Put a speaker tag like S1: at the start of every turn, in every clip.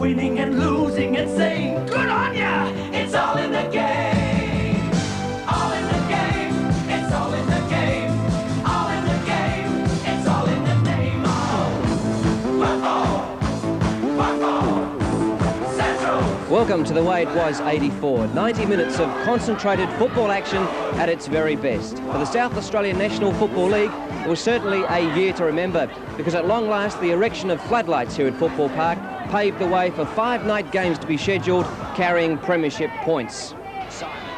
S1: winning and losing and saying, good on ya! It's all in the game. All in the game. It's all in the game. All in the game. It's all in the name of football. Central.
S2: Welcome to the way it was 84. 90 minutes of concentrated football action at its very best. For the South Australian National Football League, it was certainly a year to remember, because at long last the erection of floodlights here at Football Park paved the way for 5 night games to be scheduled, carrying premiership points.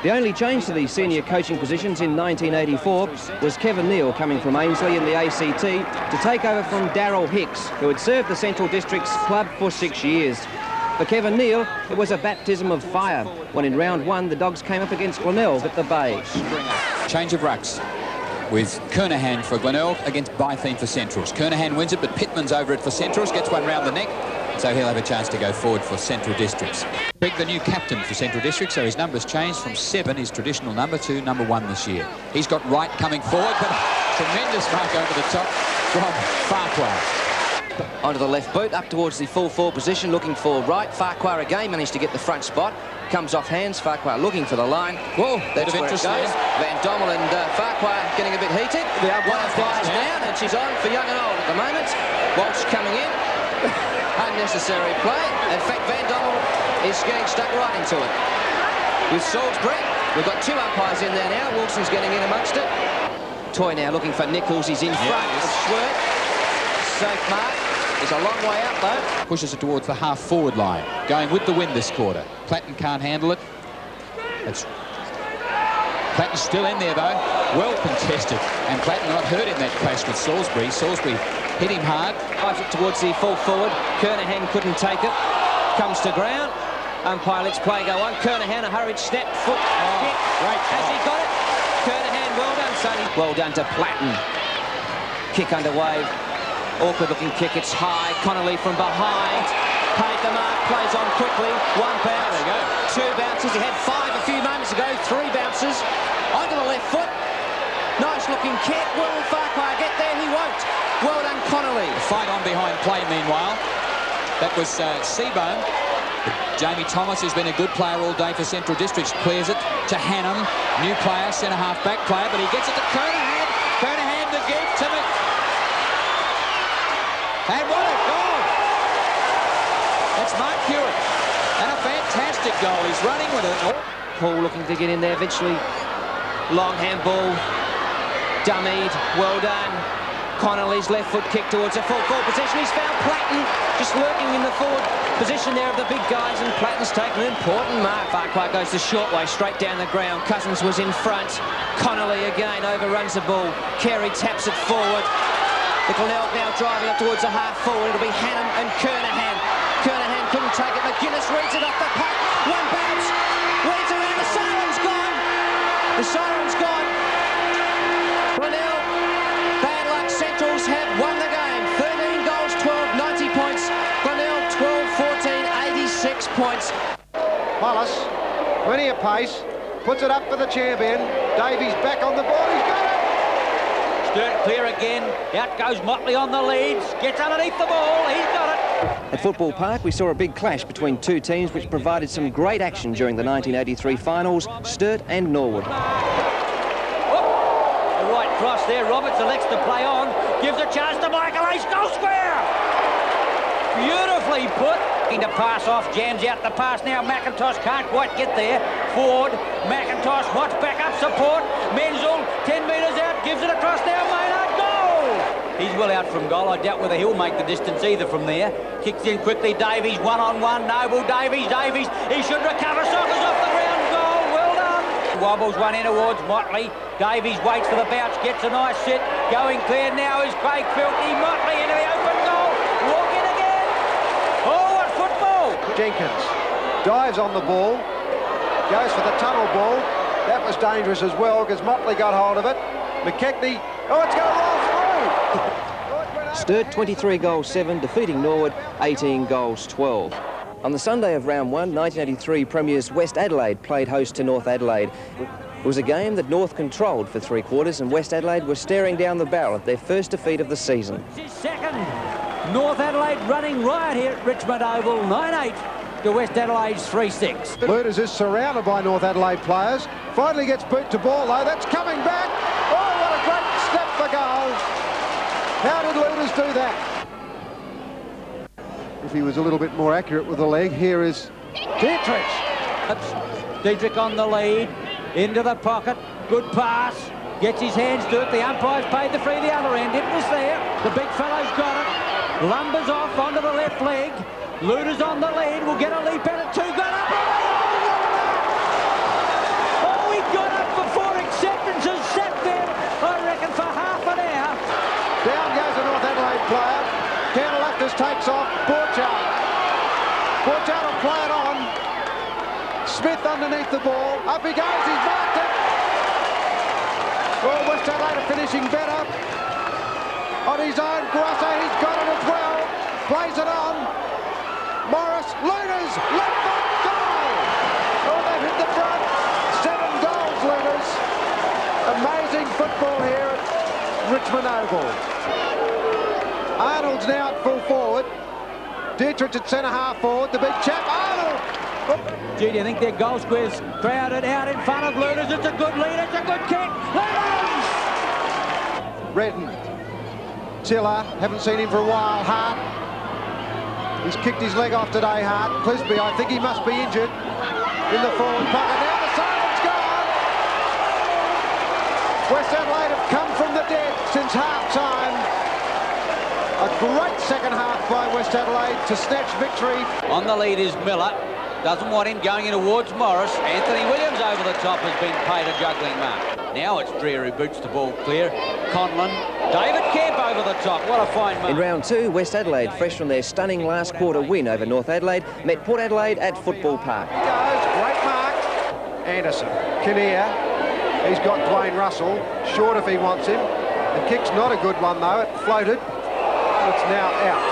S2: The only change to these senior coaching positions in 1984 was Kevin Neal coming from Ainslie in the ACT to take over from Darryl Hicks, who had served the Central District's club for 6 years. For Kevin Neal, it was a baptism of fire when in round 1 the Dogs came up against Glenelg at the Bay.
S3: Change of rucks with Kernahan for Glenelg against Bytheen for Centrals. Kernahan wins it, but Pittman's over it for Centrals, gets one round the neck, so he'll have a chance to go forward for Central Districts. Big, the new captain for Central Districts, so his number's changed from 7, his traditional number, to number 1 this year. He's got Wright coming forward, but tremendous mark over the top from Farquhar.
S2: Onto the left boot, up towards the full forward position, looking for Wright. Farquhar again managed to get the front spot. Comes off hands, Farquhar looking for the line. Whoa, that's where it goes. Van Dommel and Farquhar getting a bit heated. One flies down, and she's on for young and old at the moment. Walsh coming in. Unnecessary play. In fact, Van Dommel is getting stuck right into it. With Salisbury, we've got 2 umpires in there now. Wilson's getting in amongst it. Toy now looking for Nichols. He's in front of Schwert. Safe mark. He's a long way out, though.
S3: Pushes it towards the half-forward line. Going with the wind this quarter. Platten can't handle it. Platten's still in there, though. Well contested. And Platten not hurt in that clash with Salisbury. Salisbury hit him hard.
S2: Drives it towards the full forward. Kernahan couldn't take it. Comes to ground. Umpire lets play go on. Kernahan, a hurried snap. Foot.
S3: Great.
S2: Has he got it? Kernahan, well done, Sonny. Well done to Platten. Kick underway. Awkward looking kick, it's high. Connolly from behind. Paid the mark, plays on quickly. 1 bounce.
S3: There you go.
S2: 2 bounces. He had 5 a few moments ago. 3 bounces. Onto the left foot. Nice looking kick. Will Farquhar get there? He won't. Well done, Connolly.
S3: Fight on behind play, meanwhile. That was Seabone. Jamie Thomas has been a good player all day for Central Districts. Clears it to Hannum. New player, centre-half back player, but he gets it to Kernahan. Kernahan the give to me. And what a goal! That's Mark Hewitt. And a fantastic goal. He's running with it.
S2: Paul looking to get in there eventually. Long handball. Dummied. Well done. Connolly's left foot kick towards a full forward position. He's found Platten just lurking in the forward position there of the big guys, and Platten's taken an important mark. Farquhar goes the short way, straight down the ground. Cousins was in front. Connolly again overruns the ball. Carey taps it forward. The Glenelg now driving up towards the half forward. It'll be Hannum and Kernahan. Kernahan couldn't take it. McGuinness reads it off the puck. 1 bounce. Weeds around. The siren's gone. The siren's gone. Glenelg, bad luck. Centrals have won the game. 13 goals, 12, 90 points. Glenelg 12, 14, 86 points.
S4: Hollis, plenty of pace. Puts it up for the champion. Davies back on the ball. He's got it.
S5: Sturt clear again. Out goes Motley on the leads. Gets underneath the ball. He's got it.
S2: At Football Park, we saw a big clash between 2 teams which provided some great action during the 1983 finals, Sturt and Norwood.
S5: The right cross there. Roberts elects to play on. Gives a chance to Michael Ace. Goal square. Beautifully put. To pass off, jams out the pass now. McIntosh can't quite get there. Ford, McIntosh wants backup support. Menzel, 10 metres out, gives it across now. Maynard, goal! He's well out from goal. I doubt whether he'll make the distance either from there. Kicks in quickly. Davies, 1-on-1. Noble, Davies. He should recover. Sockers off the ground. Goal, well done. Wobbles one in towards Motley. Davies waits for the bounce, gets a nice sit. Going clear now is Craig Filthy. Motley into the open goal. Walk in again. Oh, what football!
S4: Jenkins dives on the ball, goes for the tunnel ball. That was dangerous as well because Motley got hold of it. McKechnie, oh, it's going to roll through!
S2: Sturt 23 goals 7, defeating Norwood 18 goals 12. On the Sunday of round 1, 1983 Premiers West Adelaide played host to North Adelaide. It was a game that North controlled for 3 quarters, and West Adelaide was staring down the barrel at their first defeat of the season.
S5: His second. North Adelaide running riot here at Richmond Oval. 9-8 to West Adelaide's 3-6.
S4: Luders is surrounded by North Adelaide players. Finally gets boot to ball though. That's coming back. Oh, what a great step for goal. How did Luders do that? If he was a little bit more accurate with the leg, here is Dietrich.
S5: Dietrich on the lead, into the pocket, good pass, gets his hands to it, the umpire's paid the free the other end, it was there, the big fellow's got it, lumbers off onto the left leg, Luders on the lead, will get a leap at it, 2 got up, oh he got up before acceptance has sat there, I reckon for half an hour.
S4: Down goes a North Adelaide player, Glenelg takes off, Borchardt will play it on, Smith underneath the ball, up he goes, he's marked it. Well, West Adelaide are finishing better. On his own, Grosso, he's got it as well. Plays it on. Morris, Luders, left foot, goal! Oh, they've hit the front. 7 goals, Luders. Amazing football here at Richmond Oval. Arnold's now at full forward. Dietrich at centre-half forward, the big chap, Arnold!
S5: Gee, do you think their goal square's crowded out in front of Luders? It's a good lead, it's a good kick. Luders!
S4: Redden, Tiller, haven't seen him for a while. Hart, he's kicked his leg off today, Hart. Clisby, I think he must be injured in the forward pocket. Now the siren's gone! West Adelaide have come from the dead since half-time. A great second half by West Adelaide to snatch victory.
S5: On the lead is Miller. Doesn't want him going in towards Morris. Anthony Williams over the top has been paid a juggling mark. Now it's Dreer who boots the ball clear. Conlon, David Kemp over the top. What a fine mark.
S2: In round 2, West Adelaide, fresh from their stunning last quarter win over North Adelaide, met Port Adelaide at Football Park.
S4: He goes, great mark. Anderson, Kinnear, he's got Dwayne Russell, short if he wants him. The kick's not a good one though, it floated. It's now out.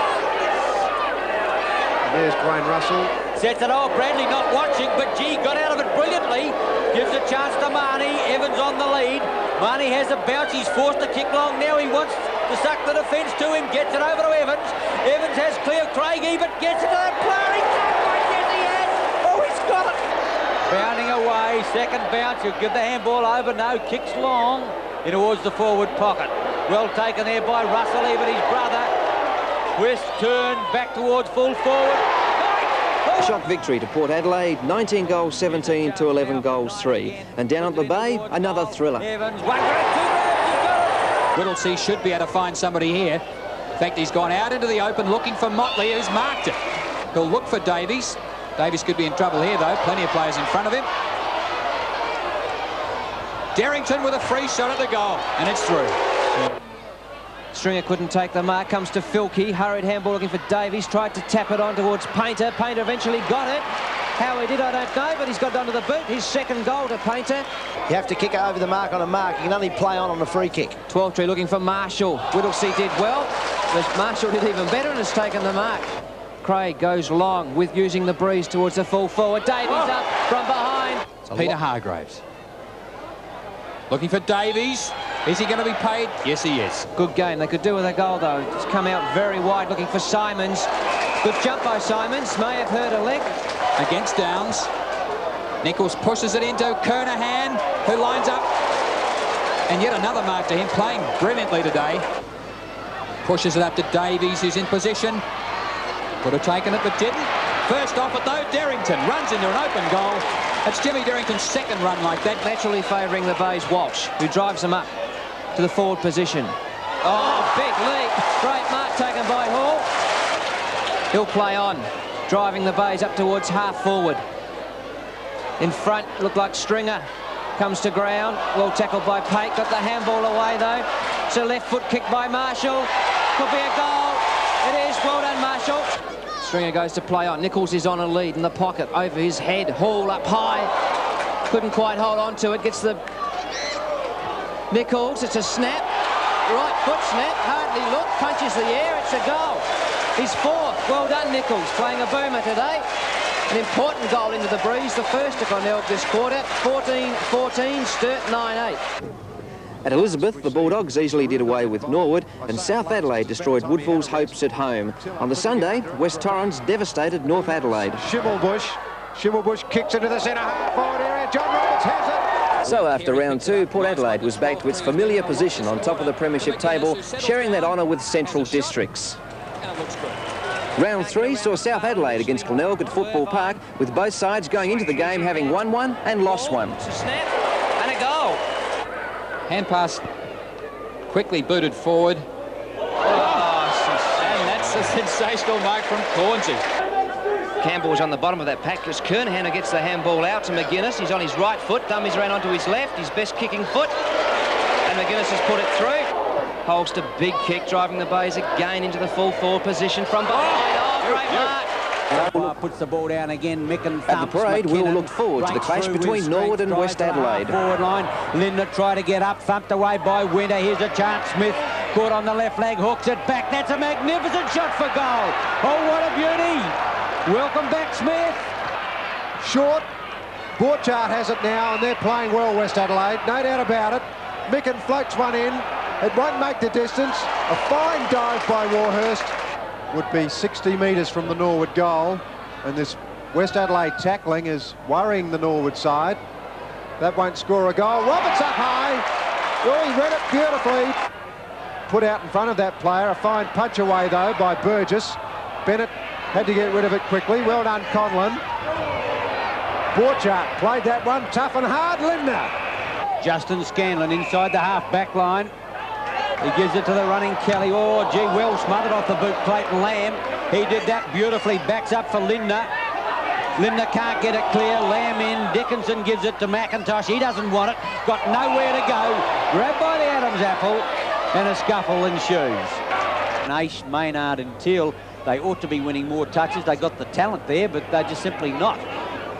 S4: And there's Dwayne Russell.
S5: Sets it off, Bradley not watching, but gee, got out of it brilliantly. Gives a chance to Marnie, Evans on the lead. Marnie has a bounce, he's forced to kick long now, he wants to suck the defence to him, gets it over to Evans. Evans has clear Craigie, but gets it to the player, yes he has, oh he's got it. Bounding away, second bounce, he'll give the handball over, no, kicks long in towards the forward pocket. Well taken there by Russell, even his brother. West turn back towards full forward.
S2: Shock victory to Port Adelaide, 19 goals 17 to 11 goals 3. And down at the Bay, another thriller.
S5: Evans, 1 grab, 2 grabs, he's got it.
S3: Whittlesey should be able to find somebody here. In fact, he's gone out into the open looking for Motley, who's marked it. He'll look for Davies. Davies could be in trouble here, though. Plenty of players in front of him. Derrington with a free shot at the goal, and it's through.
S2: Stringer couldn't take the mark, comes to Filkey, hurried handball looking for Davies, tried to tap it on towards Painter. Painter eventually got it. How he did, I don't know, but he's got it onto the boot. His second goal to Painter.
S6: You have to kick over the mark on a mark. You can only play on the free kick.
S2: 12-tree looking for Marshall. Whittlesey did well, but Marshall did even better and has taken the mark. Craig goes long with using the breeze towards the full forward. Davies up from behind.
S3: Peter Hargraves. Looking for Davies. Is he going to be paid? Yes, he is.
S2: Good game. They could do with a goal, though. It's come out very wide looking for Simons. Good jump by Simons. May have hurt a leg.
S3: Against Downs. Nichols pushes it into Kernahan, who lines up. And yet another mark to him, playing brilliantly today. Pushes it up to Davies, who's in position. Could have taken it, but didn't. First off it, though, Derrington runs into an open goal. That's Jimmy Derrington's second run like that.
S2: Naturally favouring the Bay's Walsh, who drives them up to the forward position. Oh, big leap. Great mark taken by Hall. He'll play on, driving the Bays up towards half forward. In front, looked like Stringer. Comes to ground. Well tackled by Pate. Got the handball away, though. It's a left foot kick by Marshall. Could be a goal. It is. Well done, Marshall. Stringer goes to play on. Nichols is on a lead in the pocket. Over his head. Hall up high. Couldn't quite hold on to it. Gets the... Nichols. It's a snap. Right foot snap. Hardly look. Punches the air. It's a goal. He's fourth. Well done, Nichols. Playing a boomer today. An important goal into the breeze. The first to Glenelg this quarter. 14-14. Sturt 9-8. At Elizabeth, the Bulldogs easily did away with Norwood, and South Adelaide destroyed Woodville's hopes at home. On the Sunday, West Torrens devastated North Adelaide.
S4: Schimmelbusch kicks into the centre half forward area. John Roberts has it.
S2: So after round 2, Port Adelaide was back to its familiar position on top of the premiership table, sharing that honour with Central Districts. Round 3 saw South Adelaide against Glenelg at Football Park, with both sides going into the game having won one and lost one.
S5: It's a snap and a goal.
S3: Hand pass quickly booted forward. And that's a sensational mark from Cornsey.
S2: Campbell's on the bottom of that pack as Kernahan gets the handball out to McGuinness. He's on his right foot. Dummies ran onto his left, his best kicking foot. And McGuinness has put it through. Holster, big kick, driving the bays again into the full forward position from behind. Oh, great mark.
S5: Puts the ball down again. Micken
S2: At the parade, we'll look forward to the clash between Norwood and West Adelaide.
S5: Forward line. Lindner tried to get up, thumped away by Winter. Here's a chance. Smith caught on the left leg, hooks it back. That's a magnificent shot for goal. Oh, what a beauty. Welcome back, Smith.
S4: Short. Borchardt has it now, and they're playing well, West Adelaide. No doubt about it. Micken floats one in. It won't make the distance. A fine dive by Warhurst. Would be 60 metres from the Norwood goal. And this West Adelaide tackling is worrying the Norwood side. That won't score a goal. Roberts up high. Oh, he read it beautifully. Put out in front of that player. A fine punch away, though, by Burgess. Bennett had to get rid of it quickly. Well done, Conlon. Borchardt played that one tough and hard. Lindner.
S5: Justin Scanlon inside the half-back line. He gives it to the running Kelly. Oh, gee, well smothered off the boot, Clayton Lamb. He did that beautifully. Backs up for Lindner. Lindner can't get it clear. Lamb in. Dickinson gives it to McIntosh. He doesn't want it. Got nowhere to go. Grabbed by the Adams apple, and a scuffle ensues. Nash, Maynard and Teal, they ought to be winning more touches. They got the talent there, but they're just simply not.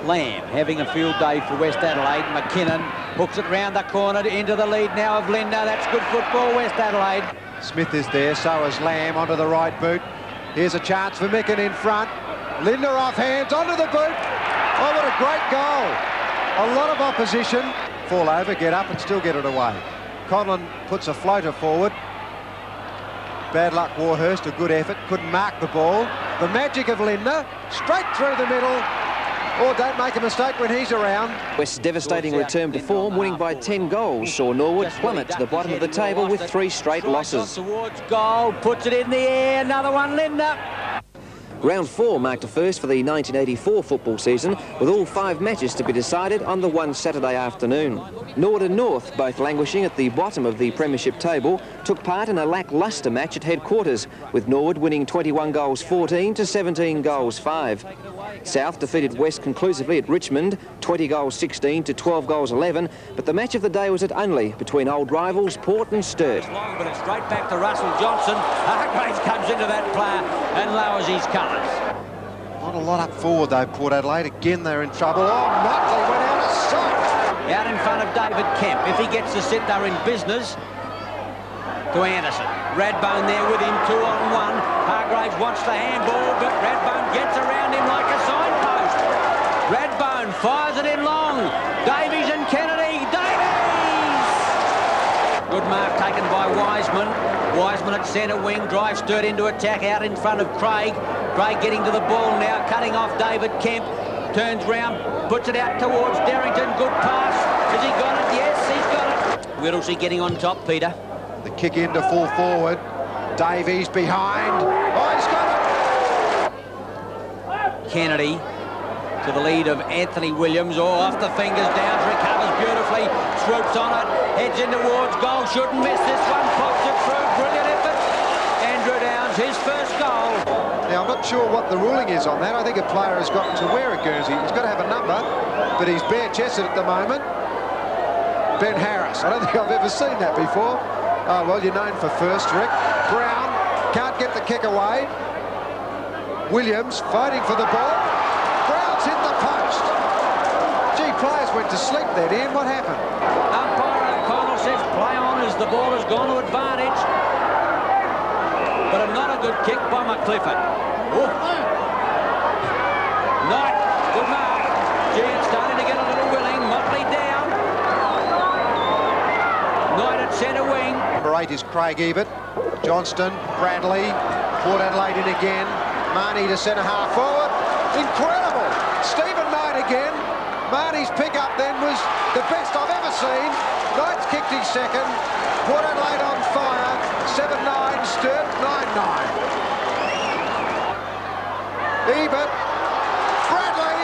S5: Lamb having a field day for West Adelaide. McKinnon hooks it round the corner into the lead now of Lindner. That's good football, West Adelaide.
S4: Smith is there, so is Lamb onto the right boot. Here's a chance for Micken in front. Lindner off hands, onto the boot. Oh, what a great goal. A lot of opposition. Fall over, get up and still get it away. Conlon puts a floater forward. Bad luck, Warhurst, a good effort. Couldn't mark the ball. The magic of Lindner, straight through the middle. Oh, don't make a mistake when he's around.
S2: West's devastating return to form, winning by 10 goals, saw Norwood plummet to the bottom of the table with 3 straight losses.
S5: Towards goal, puts it in the air, another one, Lindner.
S2: Round 4 marked a first for the 1984 football season, with all 5 matches to be decided on the one Saturday afternoon. Norwood and North, both languishing at the bottom of the premiership table, took part in a lacklustre match at headquarters, with Norwood winning 21 goals 14 to 17 goals 5. South defeated West conclusively at Richmond, 20 goals 16 to 12 goals 11, but the match of the day was at Unley between old rivals Port and Sturt.
S5: Long, but it's straight back to Russell Johnson. Hargraves comes into that player and lowers his colours.
S4: Not a lot up forward, though, Port Adelaide. Again, they're in trouble. Oh, Motley went out of sight.
S5: Out in front of David Kemp. If he gets to sit there in business, to Anderson. Radbone there with him, 2-on-1. Hargraves wants the handball, but Radbone gets around him like a signpost. Radbone fires it in long. Davies and Kennedy. Davies! Good mark taken by Wiseman. Wiseman at centre wing, drives Sturt into attack out in front of Craig. Craig getting to the ball now, cutting off David Kemp. Turns round, puts it out towards Derrington. Good pass. Has he got it? Yes, he's got it. Whittlesey getting on top, Peter.
S4: The kick into full forward. Davies behind. Oh, he's got it.
S5: Kennedy to the lead of Anthony Williams. Oh, off the fingers, Downs recovers beautifully. Swoops on it, heads in towards goal. Shouldn't miss this one. Pops it through. Brilliant effort. Andrew Downs, his first goal.
S4: Now, I'm not sure what the ruling is on that. I think a player has got to wear a Guernsey. He's got to have a number, but he's bare-chested at the moment. Ben Harris. I don't think I've ever seen that before. Oh, well, you're known for first, Rick. Brown can't get the kick away. Williams fighting for the ball. Brown's hit the post. Gee, players went to sleep there, Ian. What happened?
S5: Umpire O'Connell says play on as the ball has gone to advantage. But not a good kick by McClifford. Oh. Knight, good mark. Gee, it's starting to get a little willing. Motley down. Knight at
S4: 8 is Craig Ebert. Johnston, Bradley, Port Adelaide in again. Marnie to centre half forward. Incredible! Stephen Knight again. Marnie's pick-up then was the best I've ever seen. Knight's kicked his second. Port Adelaide on fire. 7-9, Sturt 9-9. Ebert, Bradley,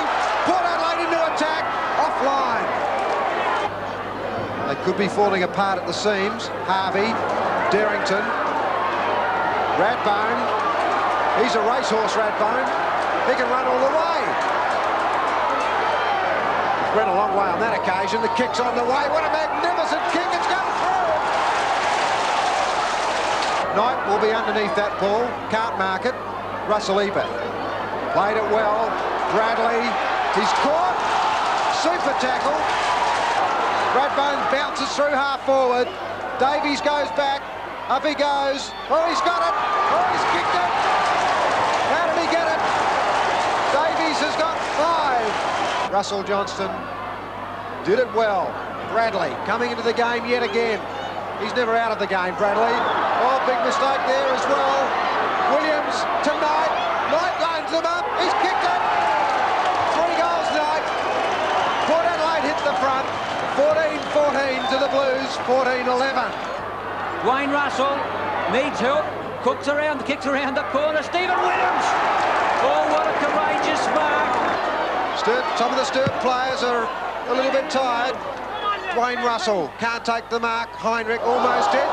S4: Port Adelaide into attack, offline. They could be falling apart at the seams. Harvey, Derrington, Radbone. He's a racehorse, Radbone. He can run all the way. Went a long way on that occasion. The kick's on the way. What a magnificent kick. It's gone through. Knight will be underneath that ball. Can't mark it. Russell Ebert played it well. Bradley, he's caught. Super tackle. Radbone bounces through half forward. Davies goes back. Up he goes. Oh, he's got it. Oh, he's kicked it. How did he get it? Davies has got 5. Russell Johnston did it well. Bradley coming into the game yet again. He's never out of the game, Bradley. Oh, big mistake there as well. Williams to Knight. Knight lines them up. He's kicked it. 3 goals, Knight. Port Adelaide hit the front. 14-14 to the Blues. 14-11.
S5: Wayne Russell needs help. Cooks around, kicks around the corner. Stephen Williams. Oh, what a courageous mark.
S4: Some of the Sturt players are a little bit tired. Wayne Russell can't take the mark. Heinrich almost did.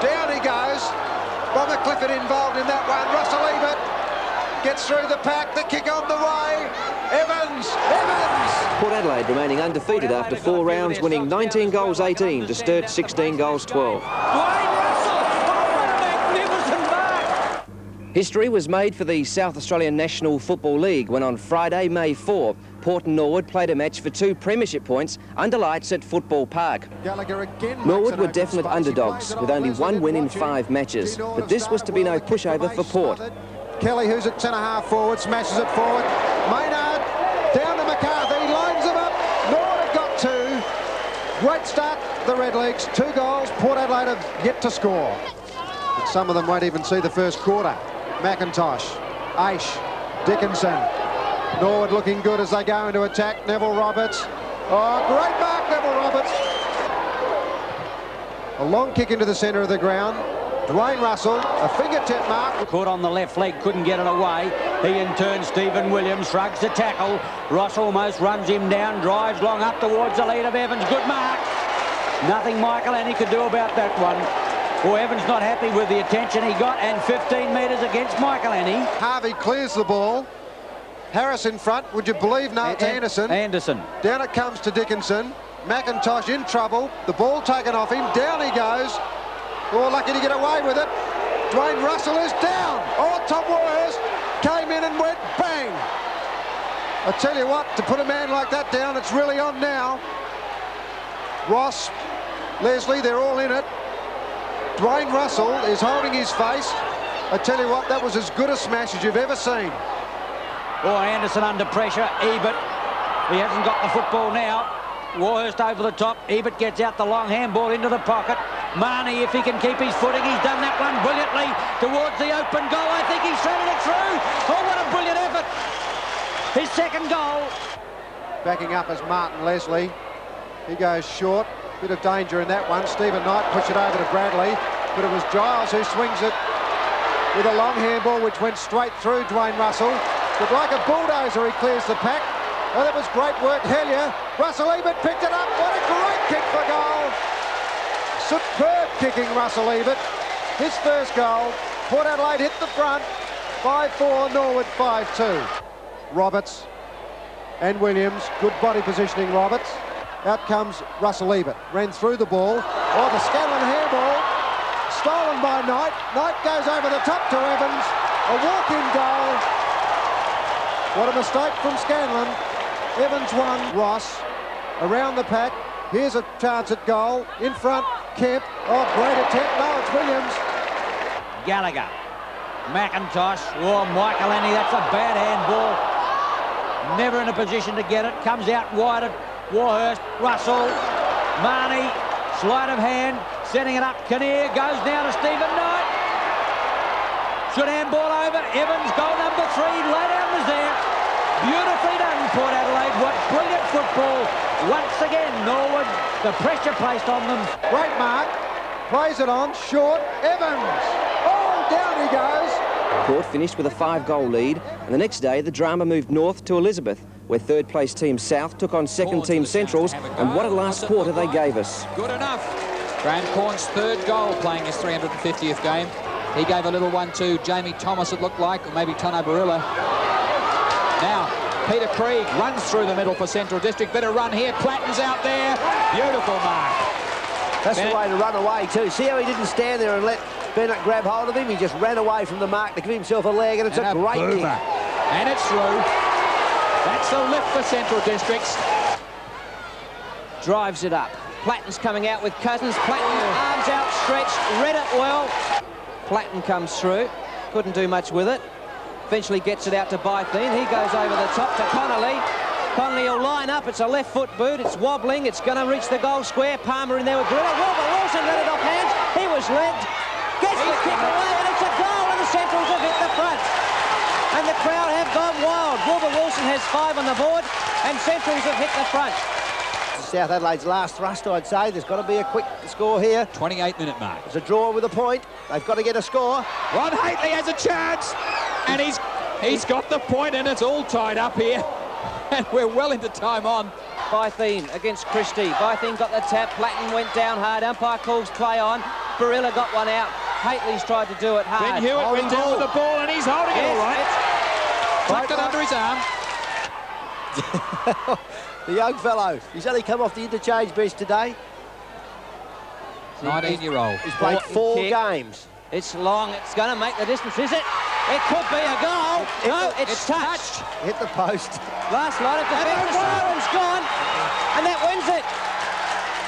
S4: Down he goes. Bomber Clifford involved in that one. Russell Ebert gets through the pack. The kick on the way. Evans.
S7: Port Adelaide remaining undefeated after 4 rounds, winning 19 goals 18 to Sturt 16 goals 12.
S5: Wayne Russell. Oh, what a magnificent mark.
S7: History was made for the South Australian National Football League when on Friday, May 4, Port and Norwood played a match for 2 premiership points under lights at Football Park. Norwood were definite underdogs with only 1 win in 5 matches, but this was to be no pushover for Port.
S4: Kelly, who's at centre half forward, smashes it forward. Maynard down to McCarthy, lines them up. Norwood have got 2. Great start, the Redlegs. 2 goals. Port Adelaide have yet to score. But some of them won't even see the first quarter. McIntosh, Aish, Dickinson. Norwood looking good as they go into attack. Neville Roberts. Oh, great mark, Neville Roberts. A long kick into the centre of the ground. Dwayne Russell, a fingertip mark.
S5: Caught on the left leg, couldn't get it away. He in turn, Stephen Williams, shrugs the tackle. Ross almost runs him down, drives long up towards the lead of Evans. Good mark. Nothing Michael Annie could do about that one. Well, Evans not happy with the attention he got, and 15 metres against Michael Annie.
S4: Harvey clears the ball. Harris in front. Would you believe? No, it's Anderson.
S5: Anderson.
S4: Down it comes to Dickinson. McIntosh in trouble. The ball taken off him. Down he goes. Oh, lucky to get away with it. Dwayne Russell is down. Oh, Tom Warhurst came in and went bang. I tell you what, to put a man like that down, it's really on now. Ross, Leslie, they're all in it. Dwayne Russell is holding his face. I tell you what, that was as good a smash as you've ever seen.
S5: Oh, Anderson under pressure. Ebert, he hasn't got the football now. Warhurst over the top. Ebert gets out the long handball into the pocket. Marnie, if he can keep his footing, he's done that one brilliantly towards the open goal. I think he's threaded it through. Oh, what a brilliant effort. His second goal.
S4: Backing up is Martin Leslie. He goes short. Bit of danger in that one. Stephen Knight pushed it over to Bradley, but it was Giles who swings it with a long handball which went straight through Dwayne Russell. But like a bulldozer, he clears the pack. Oh, that was great work, Hellier. Russell Ebert picked it up. What a great kick for goal. Superb kicking, Russell Ebert. His first goal. Port Adelaide hit the front. 5-4, Norwood 5-2. Roberts and Williams. Good body positioning, Roberts. Out comes Russell Ebert. Ran through the ball. Oh, the Scanlon handball. Stolen by Knight. Knight goes over the top to Evans. A walk-in goal. What a mistake from Scanlon. Evans won. Ross around the pack. Here's a chance at goal. In front, Kemp. Oh, great attempt. No, it's Williams.
S5: Gallagher. McIntosh. Oh, Michael Annie, that's a bad handball. Never in a position to get it. Comes out wide at Warhurst. Russell. Marnie. Sleight of hand. Setting it up, Kinnear goes now to Stephen Knight. Should handball over, Evans, goal number 3, lay down was there. Beautifully done, Port Adelaide. What brilliant football. Once again, Norwood, the pressure placed on them.
S4: Great mark. Plays it on, short, Evans. Oh, down he goes.
S7: Port finished with a 5-goal lead, and the next day the drama moved north to Elizabeth, where third-place team South took on second-team Centrals, and what a last quarter they gave us.
S3: Good enough. Graham Corn's 3rd goal, playing his 350th game. He gave a little one to Jamie Thomas, it looked like, or maybe Tono Barilla. Now, Peter Krieg runs through the middle for Central District. Bit of run here. Platten's out there. Beautiful mark.
S6: That's the way to run away too. See how he didn't stand there and let Bennett grab hold of him? He just ran away from the mark to give himself a leg, and it's a great kick.
S3: And it's through. That's a lift for Central Districts.
S2: Drives it up. Platten's coming out with Cousins. Platten, arms outstretched, read it well. Platten comes through. Couldn't do much with it. Eventually gets it out to Bytheen. He goes over the top to Connolly. Connolly will line up. It's a left foot boot. It's wobbling. It's going to reach the goal square. Palmer in there with Gorilla. Wilson let it off hands. He was legged. Gets the kick away, and it's a goal, and the Centrals have hit the front. And the crowd have gone wild. Wilson has 5 on the board, and Centrals have hit the front.
S6: South Adelaide's last thrust, I'd say. There's got to be a quick score here.
S3: 28-minute mark.
S6: It's a draw with a point. They've got to get a score.
S3: Ron Hately has a chance, and he's got the point, and it's all tied up here. And we're well into time on.
S2: Bytheen against Christie. Bytheen got the tap. Platten went down hard. Umpire calls play on. Barilla got one out. Hately's tried to do it hard.
S3: Ben Hewitt went down with the ball, and he's holding it all right. Tucked it under his arm.
S6: The young fellow. He's only come off the interchange bench today.
S3: 19-year-old.
S6: He's played 4 games.
S2: It's long. It's going to make the distance, is it? It could be a goal. No, it's touched.
S6: Hit the post.
S2: Last line of defence. The siren's gone. And that wins it.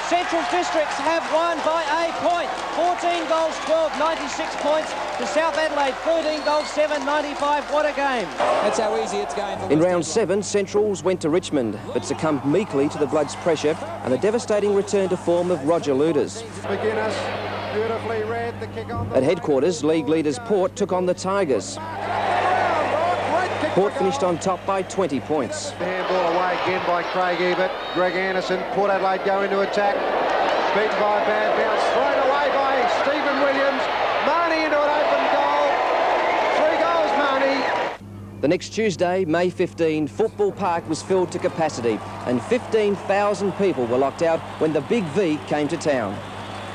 S2: Central Districts have won by a point. 14 goals, 12, 96 points. To South Adelaide, 13 goals, 7, 95. What a game.
S3: That's how easy it's going.
S7: In round 7, Centrals went to Richmond, but succumbed meekly to the Bloods' pressure and the devastating return to form of Roger Luders.
S4: McGuinness, beautifully read the kick on the
S7: At headquarters, league leaders Port took on the Tigers. Port finished on top by 20 points.
S4: Handball away again by Craig Ebert. Greg Anderson. Port Adelaide go into attack. Beaten by a bad bounce. Thrown away by Stephen Williams. Marnie into an open goal. 3 goals, Marnie.
S7: The next Tuesday, May 15, Football Park was filled to capacity and 15,000 people were locked out when the Big V came to town.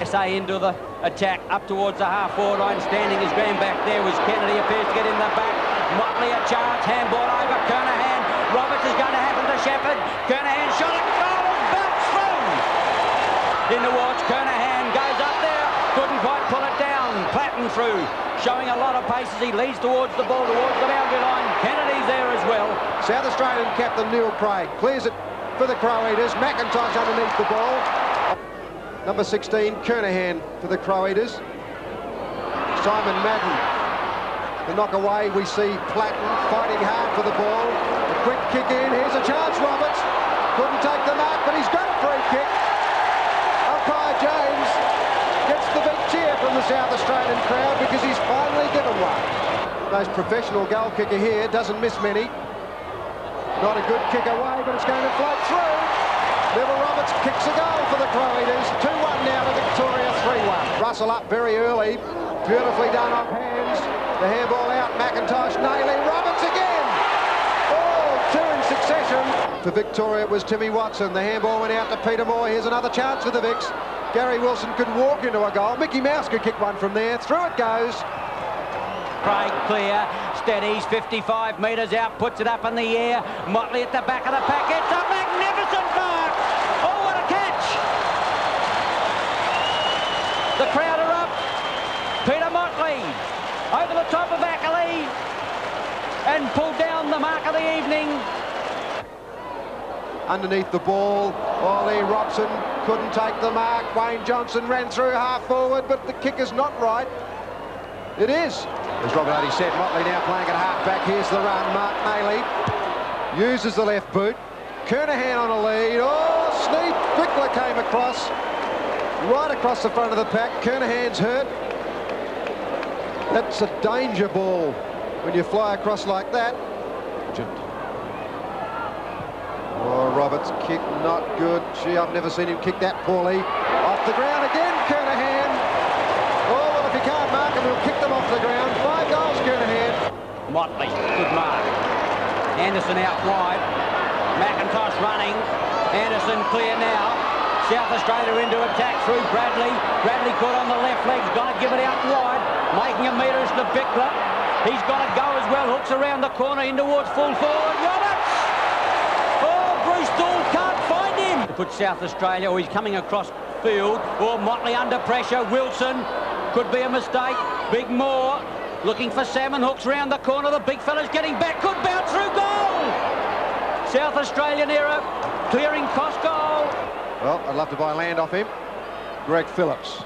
S5: SA into the attack, up towards the half-forward line. Standing his grand back there was Kennedy, appears to get in the back. Motley a chance, handball over Kernahan. Roberts is going to happen to Shepherd. Kernahan shot it, goal, bounce from. In towards Kernahan, goes up there, couldn't quite pull it down. Platten through, showing a lot of pace as he leads towards the ball, towards the boundary line. Kennedy's there as well.
S4: South Australian captain Neil Craig clears it for the Crow Eaters. McIntosh underneath the ball. Number 16, Kernahan for the Crow Eaters. Simon Madden. The knock away, we see Platten fighting hard for the ball. A quick kick in, here's a chance, Roberts. Couldn't take the mark, but he's got a free kick. Umpire James gets the big cheer from the South Australian crowd because he's finally given one. Most professional goal kicker here, doesn't miss many. Not a good kick away, but it's going to float through. Neville Roberts kicks a goal for the Crow Eaters. 2-1 now to Victoria, 3-1. Russell up very early. Beautifully done off hands. The handball out, McIntosh, nailing Roberts again. Oh, 2 in succession. For Victoria, it was Timmy Watson. The handball went out to Peter Moore. Here's another chance for the Vicks. Gary Wilson could walk into a goal. Mickey Mouse could kick one from there. Through it goes.
S5: Craig clear, steadies 55 metres out, puts it up in the air. Motley at the back of the pack, it's a magnificent mark. Oh, what a catch. The crowd are up. Peter Motley over the top of Ackley and pulled down the mark of the evening.
S4: Underneath the ball, Ollie Robson couldn't take the mark. Wayne Johnson ran through half forward, but the kick is not right. It is. As Robert Hardy said, Motley now playing at half-back. Here's the run. Mark Maley uses the left boot. Kernahan on a lead. Oh, Sneed Bickler came across. right across the front of the pack. Kernahan's hurt. That's a danger ball when you fly across like that. Oh, Roberts' kick, not good. Gee, I've never seen him kick that poorly. Off the ground again, Kernahan. Oh, well, if he can't mark him, he'll kick them off the ground. 5 goals, Kernahan.
S5: Motley, good mark. Anderson out wide. McIntosh running. Anderson clear now. South Australia into attack through Bradley. Bradley caught on the left leg. He's got to give it out wide. Making a metre is the Bickler. He's got to go as well. Hooks around the corner in towards full forward. Roberts! Oh, Bruce Dool can't find him. To put South Australia, he's coming across field. Oh, Motley under pressure. Wilson could be a mistake. Big Moore looking for Salmon. Hooks around the corner. The big fella's getting back. Could bounce through goal. South Australian era clearing Cost goal.
S4: Well, I'd love to buy land off him. Greg Phillips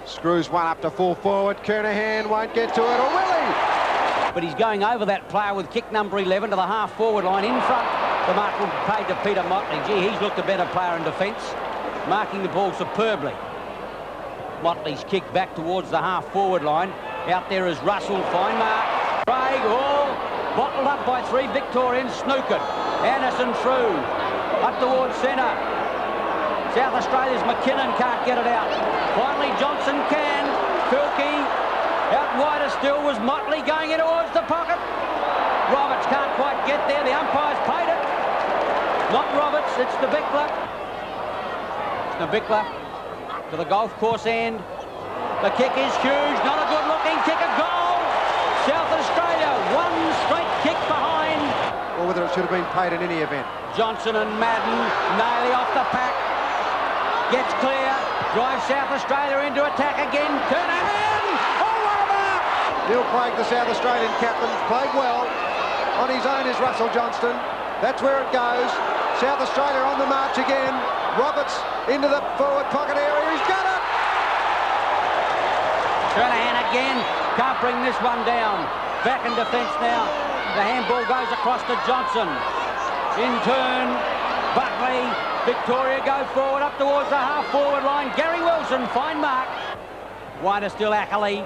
S4: screws one up to full forward. Kernahan won't get to it, or will he?
S5: But he's going over that player with kick number 11 to the half-forward line in front. The mark will be paid to Peter Motley. Gee, he's looked a better player in defence, marking the ball superbly. Motley's kick back towards the half-forward line. Out there is Russell, fine mark. Craig, all bottled up by 3 Victorians, snookered. Anderson through, up towards centre. South Australia's McKinnon can't get it out. Finally, Johnson can. Filkey out wider still was Motley going in towards the pocket. Roberts can't quite get there. The umpire's paid it. Not Roberts, it's the Bickler. It's the Bickler to the golf course end. The kick is huge. Not a good-looking kick, a goal. South Australia, 1 straight kick behind.
S4: Or whether it should have been paid in any event.
S5: Johnson and Madden, Nailey off the pack. Gets clear, drives South Australia into attack again. Kernahan! Oh, what a mark!
S4: Neil Craig, the South Australian captain, played well. On his own is Russell Johnston. That's where it goes. South Australia on the march again. Roberts into the forward pocket area. He's got it!
S5: Kernahan again. Can't bring this one down. Back in defence now. The handball goes across to Johnson. In turn, Buckley. Victoria go forward up towards the half-forward line. Gary Wilson, fine mark. Wider still Ackley.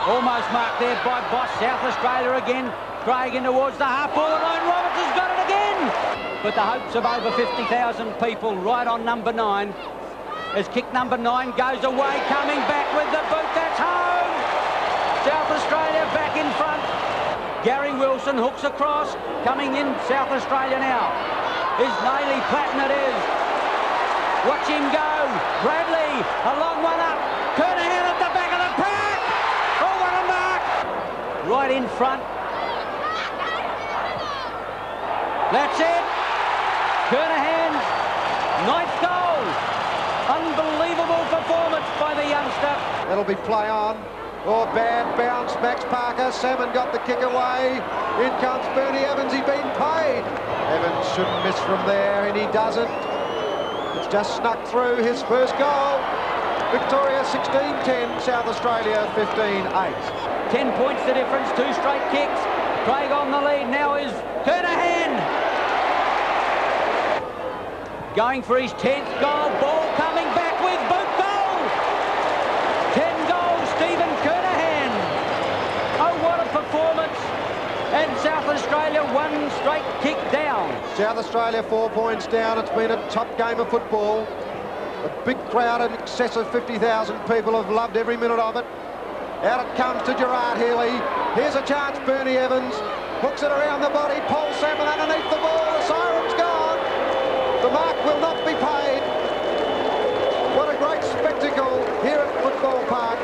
S5: Almost marked there by Boss. South Australia again. Craig in towards the half-forward line. Roberts has got it again. But the hopes of over 50,000 people right on number 9. As kick number 9 goes away, coming back with the boot. That's home. South Australia back in front. Gary Wilson hooks across. Coming in South Australia now. Is Nailey Platten it is. Watch him go. Bradley, a long one up. Kernahan at the back of the pack. Oh, what a mark. Right in front. That's it. Kernahan's 9th goal. Unbelievable performance by the youngster.
S4: That'll be play on. Oh, bad bounce. Max Parker. Salmon got the kick away. In comes Bernie Evans. He's been paid. Evans shouldn't miss from there, and he doesn't. It's just snuck through his first goal. Victoria 16-10, South Australia 15-8.
S5: 10 points the difference, 2 straight kicks. Craig on the lead, now is Kernahan. Going for his 10th goal, ball coming back with boot goal. 10 goals, Stephen Kernahan. Oh, what a performance. And South Australia 1 straight kick down.
S4: South Australia 4 points down. It's been a top game of football. A big crowd, in excess of 50,000 people have loved every minute of it. Out it comes to Gerard Healy. Here's a chance, Bernie Evans. Hooks it around the body. Paul Salmon underneath the ball. The siren's gone. The mark will not be paid. What a great spectacle here at Football Park.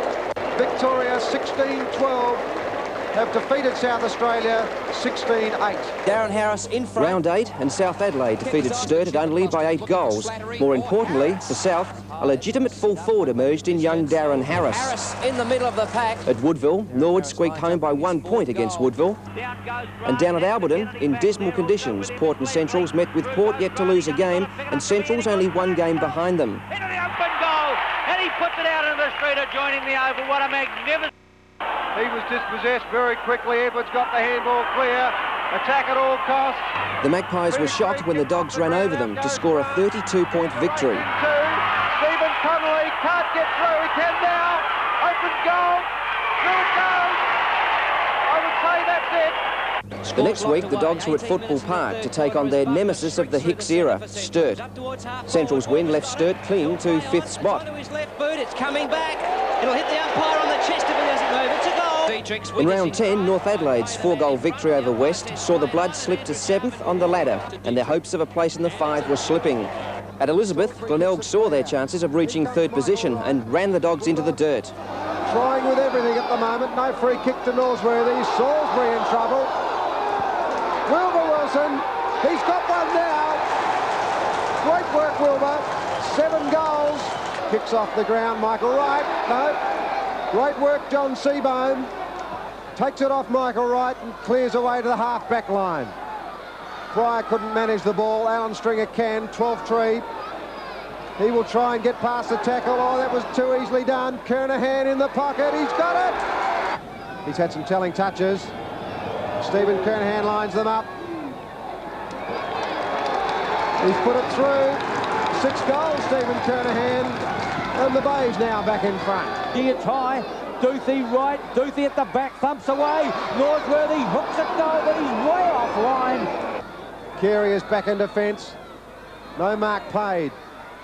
S4: Victoria 16-12. Have defeated South Australia 16-8.
S7: Darren Harris in front. Round 8 and South Adelaide defeated Sturt at only by 8 goals. More importantly, for South, a legitimate full forward emerged in young Darren Harris.
S2: Harris in the middle of the pack.
S7: At Woodville, Norwood squeaked home by 1 point against Woodville. And down at Alberton, in dismal conditions, Port and Centrals met with Port yet to lose a game, and Centrals only 1 game behind them.
S5: Into the open goal, and he puts it out into the street adjoining the oval. What a magnificent...
S4: He was dispossessed very quickly. Edwards got the handball clear. Attack at all costs.
S7: The Magpies were shocked when the Dogs ran over them to score a 32-point victory.
S4: Stephen Connolly can't get through. He can now. Open goal. Through it goes. I would say that's it.
S7: The next week, the Dogs were at Football Park to take on their nemesis of the Hicks era, Sturt. Central's win left Sturt clinging to 5th spot.
S2: It's coming back. It'll hit the umpire on the chest if it doesn't move. It's a goal.
S7: In round 10, North Adelaide's 4-goal victory over West saw the Bloods slip to 7th on the ladder, and their hopes of a place in the 5 were slipping. At Elizabeth, Glenelg saw their chances of reaching 3rd position and ran the Dogs into the dirt.
S4: Trying with everything at the moment. No free kick to Norsworthy. Salisbury in trouble. Wilbur Wilson, he's got one now. Great work, Wilbur. 7 goals. Kicks off the ground, Michael Wright. No. Great work, John Seabohm. Takes it off Michael Wright and clears away to the half-back line. Pryor couldn't manage the ball. Alan Stringer can. 12-3. He will try and get past the tackle. Oh, that was too easily done. Kernahan in the pocket. He's got it. He's had some telling touches. Stephen Kernahan lines them up. He's put it through. 6 goals, Stephen Kernahan. And the Bays now back in front.
S5: It's high. Duthie right. Duthie at the back. Thumps away. Norsworthy hooks it goal, but he's way off line.
S4: Carey is back in defence. No mark paid.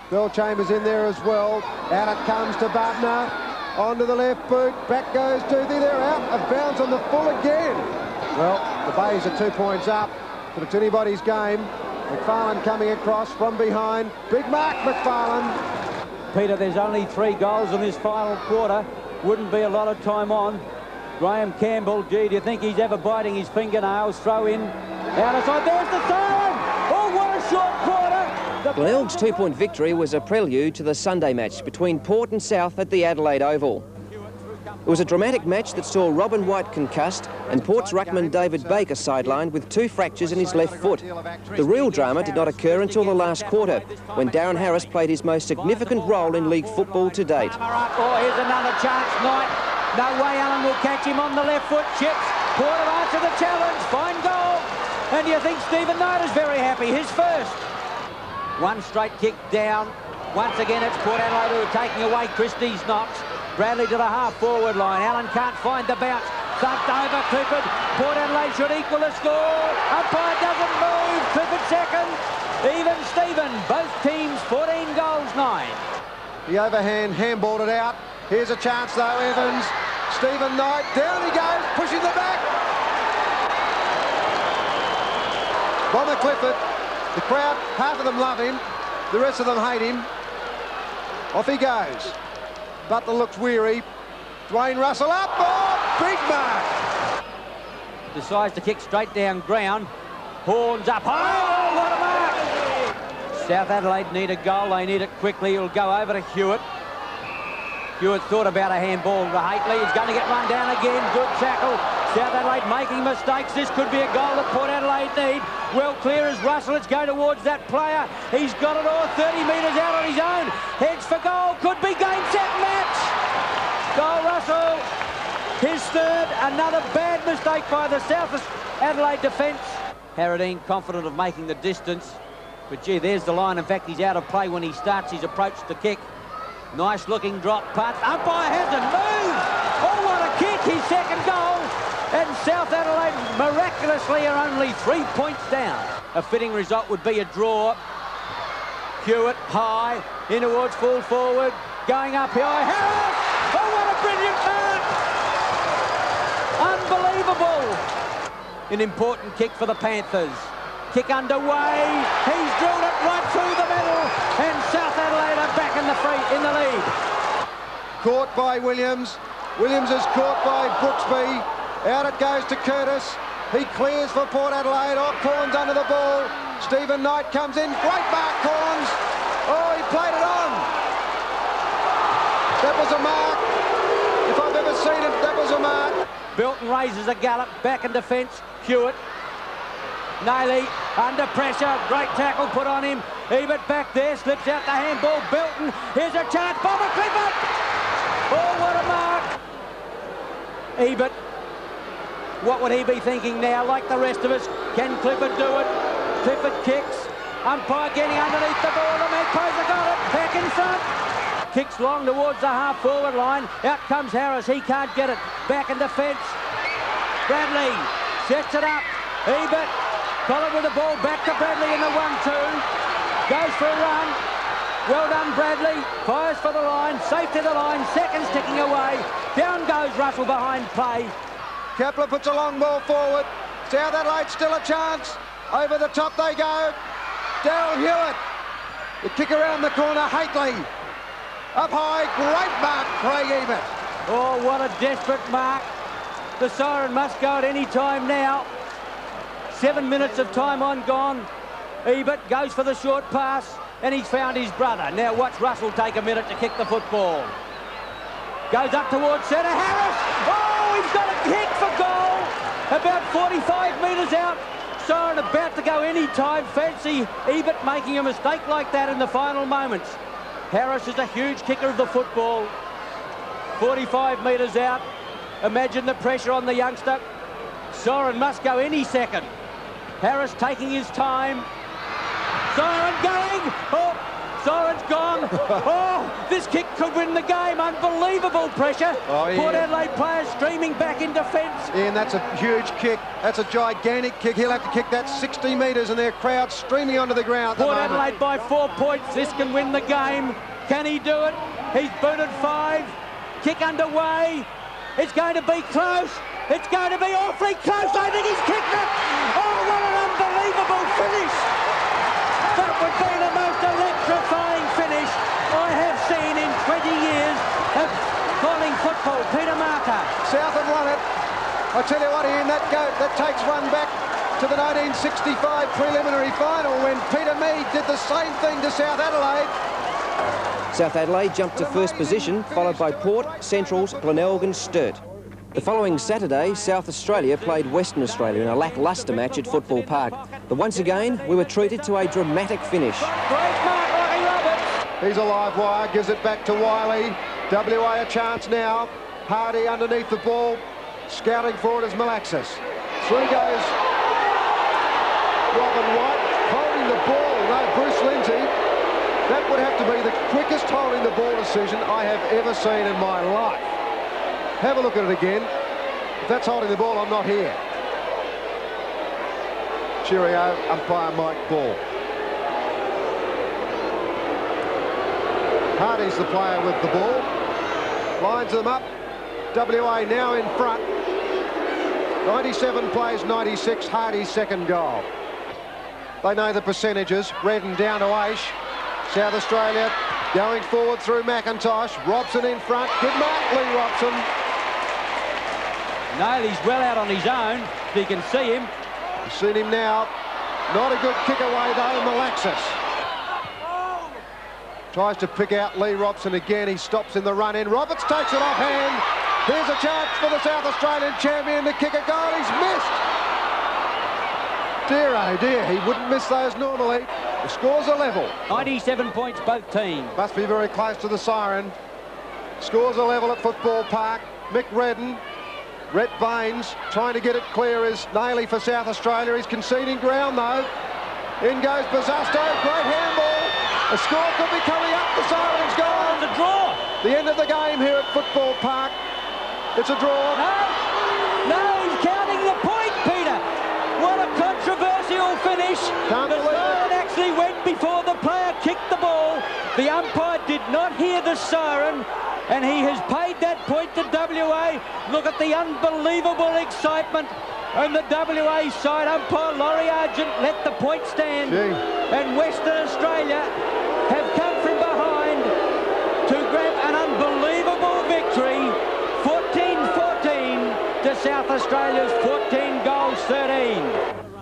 S4: Bill Chambers in there as well. Out it comes to Bubner. Onto the left boot. Back goes Duthie. They're out of bounds on the full again. Well, the Bays are 2 points up, but it's anybody's game. McFarlane coming across from behind. Big mark, McFarlane.
S5: Peter, there's only 3 goals in this final quarter. Wouldn't be a lot of time on. Graham Campbell, gee, do you think he's ever biting his fingernails? Throw in. Outside, there's the siren! Oh, what a short quarter!
S7: Glenelg's 2-point victory was a prelude to the Sunday match between Port and South at the Adelaide Oval. It was a dramatic match that saw Robin White concussed and Port's ruckman David Baker sidelined with 2 fractures in his left foot. The real drama did not occur until the last quarter, when Darren Harris played his most significant role in league football to date.
S5: Oh, here's another chance, Knight. No way Allen will catch him on the left foot. Chips. Port have answered the challenge. Fine goal. And you think Stephen Knight is very happy. His first. 1 straight kick down. Once again, it's Port Adelaide who are taking away Christie's knocks. Bradley to the half-forward line. Allen can't find the bounce. Thumped over Clifford. Port Adelaide should equal the score. Umpire doesn't move. Clifford second. Even Stephen. Both teams 14 goals 9.
S4: The overhand handballed it out. Here's a chance though, Evans. Stephen Knight. Down he goes. Pushing the back. Bomber Clifford. The crowd, half of them love him. The rest of them hate him. Off he goes. Butler looks weary. Dwayne Russell up. Oh, big mark.
S5: Decides to kick straight down ground. Horns up. Oh, what a mark. South Adelaide need a goal. They need it quickly. It'll go over to Hewitt. Hewitt thought about a handball to Hately. He's going to get run down again. Good tackle. South Adelaide making mistakes. This could be a goal that Port Adelaide need. Well clear as Russell. It's going towards that player. He's got it all 30 metres out on his own. Heads for goal. Could be game, set, match. Goal, Russell. His third. Another bad mistake by the South Adelaide defence. Harradine confident of making the distance. But gee, there's the line. In fact, he's out of play when he starts his approach to kick. Nice looking drop putt. Umpire hasn't moved. Oh, what a kick. His second goal. And South Adelaide miraculously are only 3 points down. A fitting result would be a draw. Hewitt high, in towards full forward, going up here. Harris! Oh, what a brilliant mark! Unbelievable! An important kick for the Panthers. Kick underway. He's drilled it right through the middle, and South Adelaide are back in the lead.
S4: Caught by Williams. Williams is caught by Brooksby. Out it goes to Curtis. He clears for Port Adelaide. Oh, Corns under the ball. Stephen Knight comes in. Great mark, Corns. Oh, he played it on. That was a mark. If I've ever seen it, that was a mark.
S5: Bilton raises a gallop. Back in defence. Hewitt. Nayley under pressure. Great tackle put on him. Ebert back there. Slips out the handball. Bilton. Here's a chance. Bomber Clifford. Oh, what a mark. Ebert. What would he be thinking now? Like the rest of us. Can Clifford do it? Clifford kicks. Umpire getting underneath the ball. The Magpies have got it. Back in front. Kicks long towards the half-forward line. Out comes Harris. He can't get it. Back in defence. Bradley sets it up. Ebert. Colin with the ball. Back to Bradley in the 1-2. Goes for a run. Well done, Bradley. Fires for the line. Safe to the line. Seconds ticking away. Down goes Russell behind play.
S4: Kepler puts a long ball forward. South Adelaide still a chance. Over the top they go. Daryl Hewitt. The kick around the corner. Hately. Up high. Great mark, Craig Ebert.
S5: Oh, what a desperate mark. The siren must go at any time now. 7 minutes of time on gone. Ebert goes for the short pass, and he's found his brother. Now watch Russell take a minute to kick the football. Goes up towards centre. Harris! Oh, he's got a kick for goal! About 45 metres out. Siren about to go any time. Fancy Ebert making a mistake like that in the final moments. Harris is a huge kicker of the football. 45 metres out. Imagine the pressure on the youngster. Siren must go any second. Harris taking his time. Siren going. Oh, Siren's gone. Oh, this kick could win the game. Unbelievable pressure.
S4: Oh, yeah.
S5: Port Adelaide players streaming back in defence.
S4: Ian, that's a huge kick. That's a gigantic kick. He'll have to kick that 60 metres and their crowd streaming onto the ground.
S5: Port Adelaide by 4 points. This can win the game. Can he do it? He's booted 5. Kick underway. It's going to be close. It's going to be awfully close. I think he's kicked it. Oh, what an unbelievable finish. That would be the most electrifying finish I have seen in 20 years of calling football. Peter Marker.
S4: South have won it. I tell you what, Ian, that takes one back to the 1965 preliminary final when Peter Mead did the same thing to South Adelaide.
S7: South Adelaide jumped to first position, followed by Port, Centrals, Glenelg and Sturt. The following Saturday, South Australia played Western Australia in a lacklustre match at Football Park. But once again, we were treated to a dramatic finish.
S5: Great mark, Lockie Roberts.
S4: He's a live wire, gives it back to Wiley. WA a chance now. Hardy underneath the ball. Scouting for it is Malaxis. Through goes Robin White, holding the ball. No, Bruce Lindsay. That would have to be the quickest holding the ball decision I have ever seen in my life. Have a look at it again. If that's holding the ball, I'm not here. Cheerio, umpire Mike Ball. Hardy's the player with the ball. Lines them up. WA now in front. 97 plays 96, Hardy's second goal. They know the percentages. Redden down to Aish. South Australia going forward through McIntosh. Robson in front. Good mark, Lee Robson.
S5: Nailey's well out on his own. You can see him.
S4: You've seen him now. Not a good kick away though, Malaxis. Tries to pick out Lee Robson again. He stops in the run in. Roberts takes it off hand. Here's a chance for the South Australian champion to kick a goal. He's missed. Dear, oh dear, he wouldn't miss those normally. The scores are level.
S5: 97 points both teams.
S4: Must be very close to the siren. Scores are level at Football Park. Mick Redden, Rhett Baines trying to get it clear is Nailey for South Australia. He's conceding ground though. In goes Bazasto, great handball. A score could be coming up. The siren's gone.
S5: The draw.
S4: The end of the game here at Football Park. It's a draw.
S5: No, he's counting the point, Peter. What a controversial finish.
S4: Can't
S5: the
S4: believe
S5: siren
S4: it.
S5: actually went before the player kicked the ball. The umpire did not hear the siren, and he has paid that point to WA. Look at the unbelievable excitement. And the WA side umpire, Laurie Argent, let the point stand.
S4: Gee.
S5: And Western Australia have come from behind to grab an unbelievable victory. 14-14 to South Australia's 14 goals 13.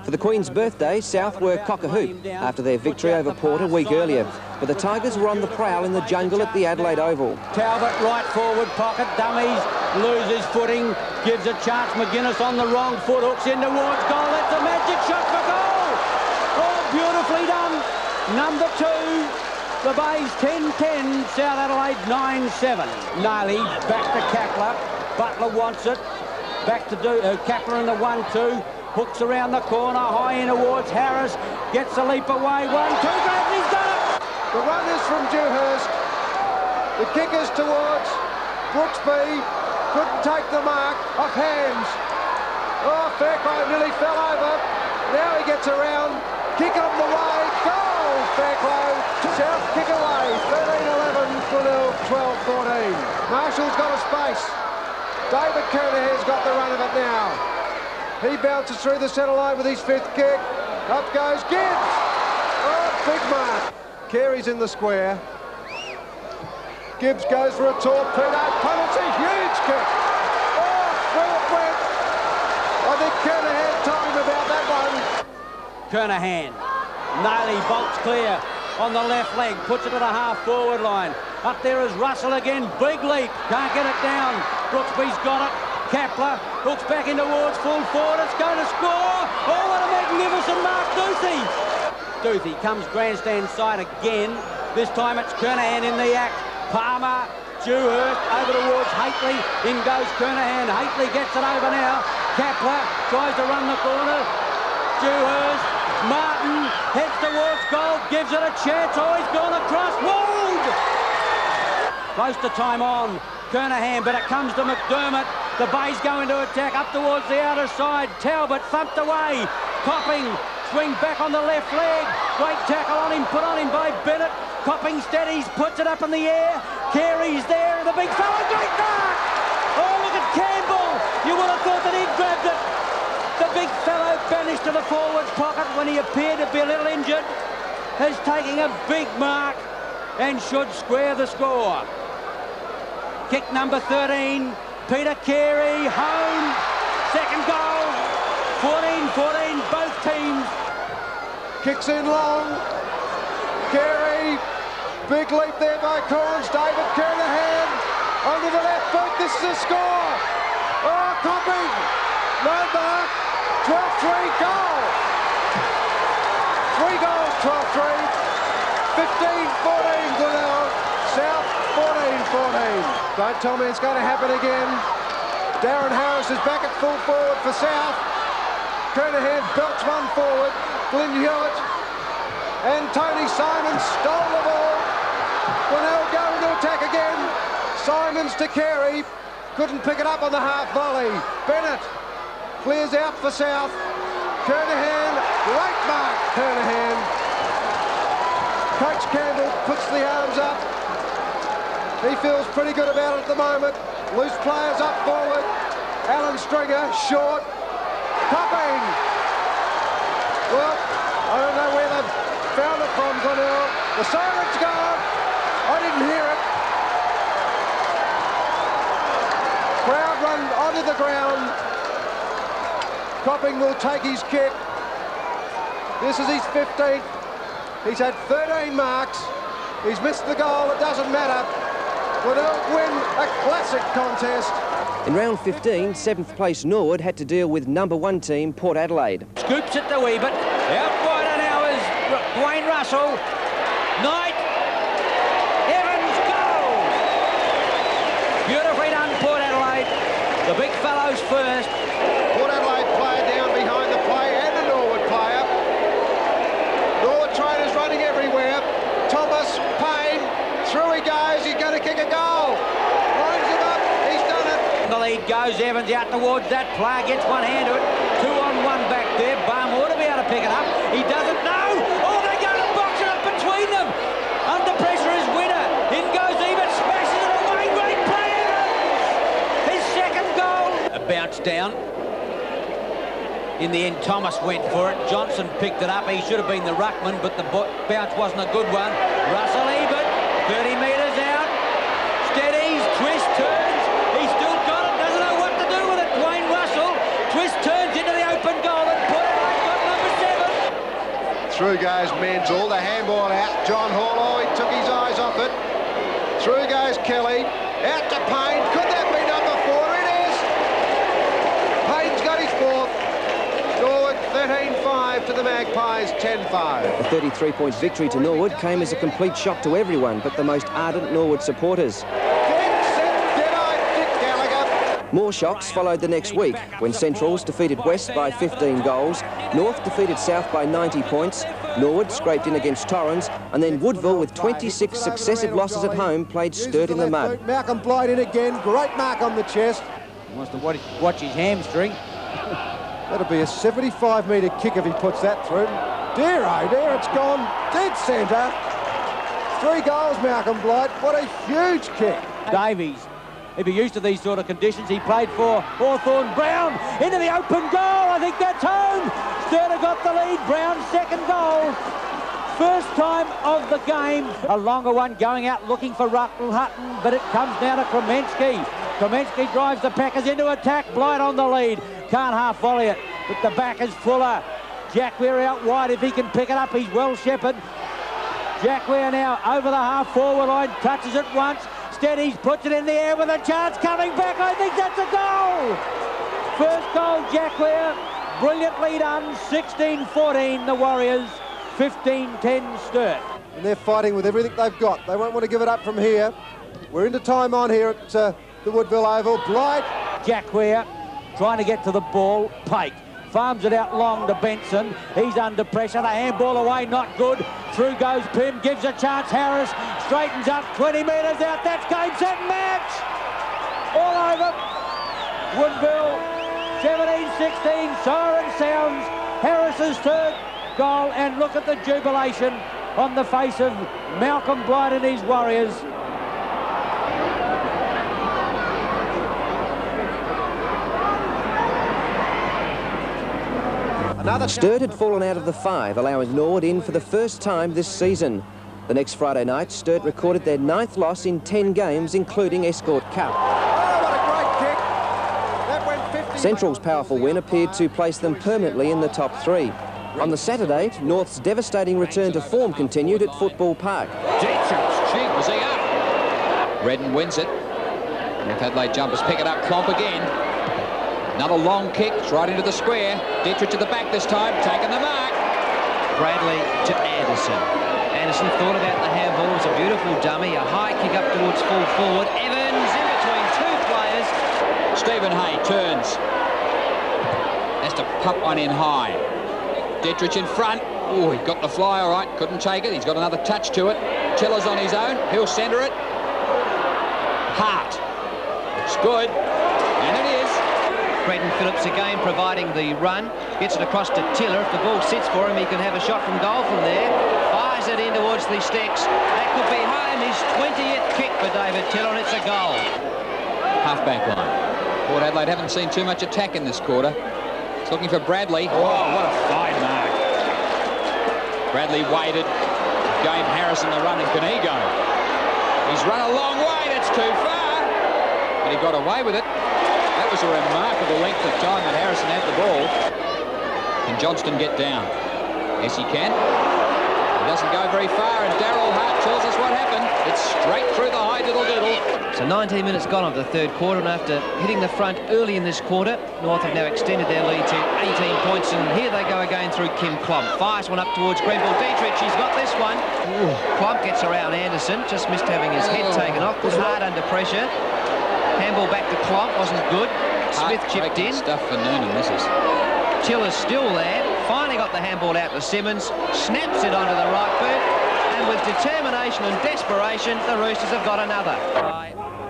S7: For the Queen's birthday, South were cock-a-hoop after their victory over Port a week earlier. But the Tigers were on the prowl in the jungle at the Adelaide Oval.
S5: Talbot right forward pocket, dummies, loses footing, gives a chance. McGuinness on the wrong foot, hooks in towards goal. That's a magic shot for goal. Oh, beautifully done. Number 2, the Bays 10-10, South Adelaide 9-7. Nailey back to Kapler. Butler wants it. Back to Kapler in the 1-2. Hooks around the corner, high in towards Harris. Gets a leap away. 1-2, grabs, he's done it.
S4: The run is from Dewhurst. The kick is towards Brooksby. Couldn't take the mark. Off hands. Oh, Fairclough nearly fell over. Now he gets around. Kick on the way. Goal, Fairclough. South kick away. 13-11. Glenelg 12-14. Marshall's got a space. David Kernahan's got the run of it now. He bounces through the centre line with his fifth kick. Up goes Gibbs. Oh, big mark. Carey's in the square. Gibbs goes for a torpedo. Penalty, huge kick. Oh, through it went. I think Kernahan told him about that one.
S5: Kernahan. Naily bolts clear on the left leg. Puts it to the half-forward line. Up there is Russell again. Big leap. Can't get it down. Brooksby's got it. Kapler hooks back in towards full forward. It's going to score. Oh, what a magnificent mark, Duthie. Duthie comes grandstand side again. This time it's Kernahan in the act. Palmer, Dewhurst over towards Haitley. In goes Kernahan. Haitley gets it over now. Kapler tries to run the corner. Dewhurst. Martin heads towards goal. Gives it a chance. Oh, he's gone across. Wood! Close to time on. Kernahan, but it comes to McDermott. The Bays go into attack up towards the outer side. Talbot thumped away. Copping swings back on the left leg. Great tackle on him, put on him by Bennett. Copping steadies, puts it up in the air. Carey's there, and the big fella, great mark! Oh, look at Campbell. You would have thought that he'd grabbed it. The big fellow vanished to the forward pocket when he appeared to be a little injured. Is taking a big mark and should square the score. Kick number 13. Peter Carey, home, second goal, 14-14, both teams.
S4: Kicks in long. Carey, big leap there by Corns. David Kernahan, onto the left foot, this is a score. Oh, Copping, no mark, 12-3, goal. 3 goals, 12-3, 15-14, Glenelg, South 14-14. Don't tell me it's going to happen again. Darren Harris is back at full forward for South. Kernahan belts one forward. Glyn Hewitt and Tony Simons stole the ball. Glenelg go into attack again. Simons to Carey. Couldn't pick it up on the half volley. Bennett clears out for South. Kernahan, great mark, Kernahan. Coach Campbell puts the arms up. He feels pretty good about it at the moment. Loose players up forward. Alan Stringer, short. Copping. Well, I don't know where they've found it from, Glenelg. The siren's gone. I didn't hear it. Crowd run onto the ground. Copping will take his kick. This is his 15th. He's had 13 marks. He's missed the goal. It doesn't matter. Glenelg win a classic contest.
S7: In round 15, 7th place Norwood had to deal with number 1 team Port Adelaide.
S5: Scoops it to Weebit. Out wider now is Dwayne Russell. Knight. Evans, goal! Beautifully done, Port Adelaide. The big fellows first.
S4: Port Adelaide player down behind the play and a Norwood player. Norwood trainers running everywhere. Thomas, Payne, through he goes. He's going to kick a goal. Lines him up. He's done it.
S5: The lead goes. Evans out towards that player. Gets one hand to it. 2-on-1 back there. Barm ought to be able to pick it up. He doesn't know. Oh, they're going to box it up between them. Under pressure is Winner. In goes Ebert. Smashes it away. Great play, Evans. His second goal. A bounce down. In the end, Thomas went for it. Johnson picked it up. He should have been the ruckman, but the bounce wasn't a good one. Russell Ebert, 30 metres out. Steadies, twist, turns. He's still got it. Doesn't know what to do with it. Dwayne Russell, twist, turns into the open goal and Port Adelaide got number 7.
S4: Through goes Menzel, the handball out. John Hall, oh, he took his eyes off it. Through goes Kelly. Out to Payne. Could that be number 4? It is. Payne's got his 4th. Norwood 13-5 to the Magpies 10-5.
S7: The 33-point victory to Norwood came as a complete shock to everyone but the most ardent Norwood supporters. More shocks followed the next week when Centrals defeated West by 15 goals, North defeated South by 90 points, Norwood scraped in against Torrens, and then Woodville, with 26 successive losses at home, played sturt in the mud.
S4: Malcolm Blight in again, great mark on the chest.
S5: He wants to watch his hamstring.
S4: That'll be a 75-metre kick if he puts that through. Dear, oh dear, it's gone dead centre. 3 goals, Malcolm Blight. What a huge kick.
S5: Davies, he'd be used to these sort of conditions. He played for Hawthorn. Brown into the open goal. I think that's home. Sturter got the lead. Brown's second goal. First time of the game. A longer one going out looking for Hutton, but it comes down to Kremensky. Kremensky drives the Packers into attack. Blight on the lead. Can't half volley it, but the back is Fuller. Jack Weir out wide. If he can pick it up, he's well shepherded. Jack Weir now over the half-forward line, touches it once, steadies, puts it in the air with a chance coming back. I think that's a goal! First goal, Jack Weir, brilliantly done, 16-14, the Warriors, 15-10 Sturt.
S4: And they're fighting with everything they've got. They won't want to give it up from here. We're into time on here at the Woodville Oval. Blight.
S5: Jack Weir trying to get to the ball, Pake. Farms it out long to Benson. He's under pressure. The handball away, not good. Through goes Pym, gives a chance. Harris straightens up, 20 metres out. That's game, set, match. All over. Woodville, 17-16. Siren sounds. Harris's third goal. And look at the jubilation on the face of Malcolm Blight and his Warriors.
S7: Sturt had fallen out of the 5, allowing Norwood in for the first time this season. The next Friday night, Sturt recorded their 9th loss in 10 games, including Escort Cup.
S4: Oh, what a great kick. That went 50.
S7: Central's powerful win appeared to place them permanently in the top 3. On the Saturday, North's devastating return to form continued at Football Park.
S3: Was he up? Redden wins it. North Adelaide jumpers pick it up. Klomp again. Another long kick, right into the square. Dietrich at the back this time, taking the mark.
S2: Bradley to Anderson. Anderson thought about the handball. It was a beautiful dummy. A high kick up towards full forward. Evans in between 2 players.
S3: Stephen Hay turns. Has to pump one in high. Dietrich in front. Oh, he got the fly all right. Couldn't take it. He's got another touch to it. Tiller's on his own. He'll centre it. Hart. It's good. And it is.
S2: Brenton Phillips again providing the run. Gets it across to Tiller. If the ball sits for him, he can have a shot from goal from there. Fires it in towards the sticks. That could be home. His 20th kick for David Tiller, and it's a goal.
S3: Half-back line. Port Adelaide haven't seen too much attack in this quarter. It's looking for Bradley. Oh, what a fine mark. Bradley waited. Gave Harrison the run, and can he go? He's run a long way. That's too far. But he got away with it. That was a remarkable length of time that Harrison had the ball. Can Johnston get down? Yes, he can. He doesn't go very far, and Darryl Hart tells us what happened. It's straight through the high diddle-diddle.
S2: So 19 minutes gone of the third quarter, and after hitting the front early in this quarter, North have now extended their lead to 18 points, and here they go again through Kim Klomp. Fires one up towards Grenville. Dietrich, he's got this one. Klomp gets around Anderson, just missed having his head taken off. Was hard under pressure. Handball back to Klomp, wasn't good. Smith chipped in.
S3: Stuff for Noonan, this is.
S2: Tiller's still there. Finally got the handball out to Simmons. Snaps it onto the right boot. And with determination and desperation, the Roosters have got another.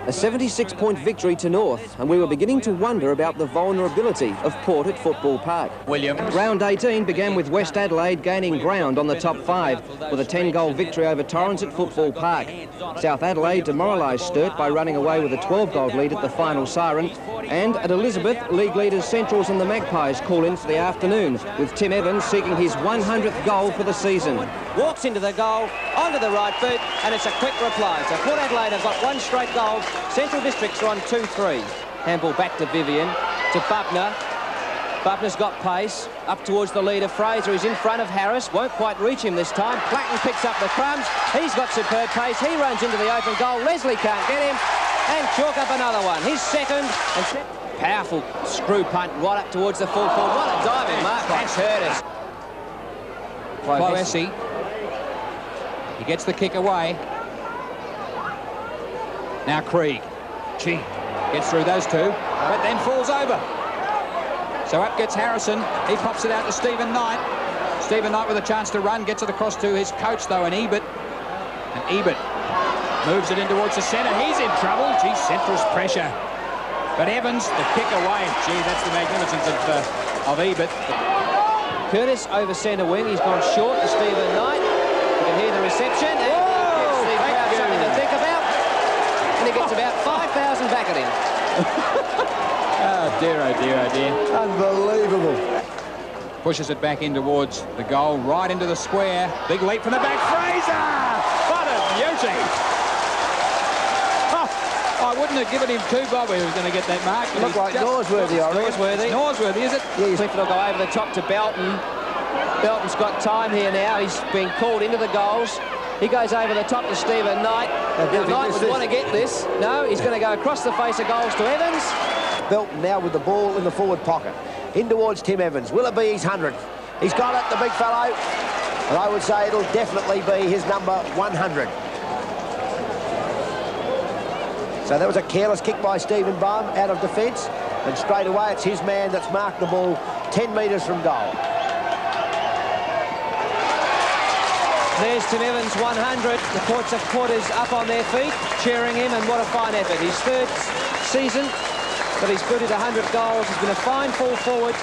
S7: A 76-point victory to North, and we were beginning to wonder about the vulnerability of Port at Football Park.
S3: Williams.
S7: Round 18 began with West Adelaide gaining ground on the top 5 with a 10-goal victory over Torrens at Football Park. South Adelaide demoralised Sturt by running away with a 12-goal lead at the final siren. And at Elizabeth, league leaders Centrals and the Magpies call in for the afternoon, with Tim Evans seeking his 100th goal for the season.
S2: Walks into the goal, onto the right boot, and it's a quick reply. So Port Adelaide have got 1 straight goal. Central Districts are on 2-3. Handball back to Vivian, to Bubner. Bubner's got pace, up towards the leader Fraser. He's in front of Harris, won't quite reach him this time. Platten picks up the crumbs. He's got superb pace. He runs into the open goal. Leslie can't get him, and chalk up another one. He's second, and powerful screw punt right up towards the full forward. What a diving mark. That's hurt us.
S3: Cloesy. He gets the kick away. Now Krieg. Gets through those two. but then falls over. So up gets Harrison. He pops it out to Stephen Knight. Stephen Knight with a chance to run, gets it across to his coach, though, and Ebert. And Ebert moves it in towards the centre. He's in trouble. Gee, Central's pressure. But Evans, the kick away. Gee, that's the magnificence of Ebert.
S2: Curtis over centre wing. He's gone short to Stephen Knight. You can hear the reception. And he gives the crowd something to think about. And he gets about 5,000 back at him.
S3: Oh, dear, oh, dear, oh, dear.
S6: Unbelievable.
S3: Pushes it back in towards the goal, right into the square. Big leap from the back. Fraser! What a beauty! Oh, I wouldn't have given him two bob if he was going to get that mark.
S6: Look like Norwood, I reckon.
S2: Norwood,
S3: is it?
S6: Yeah,
S2: Clifford will go over the top to Belton. Belton's got time here now. He's been called into the goals. He goes over the top to Stephen Knight. Now, Knight would want to get this. No, he's going to go across the face of goals to Evans.
S6: Belton now with the ball in the forward pocket. In towards Tim Evans. Will it be his 100th? He's got it, the big fellow. And I would say it'll definitely be his number 100. So that was a careless kick by Stephen Baum out of defence. And straight away it's his man that's marked the ball 10 metres from goal.
S2: There's Tim Evans, 100. The Port supporters up on their feet, cheering him, and what a fine effort. His third season that he's booted 100 goals. Has been a fine fall forward.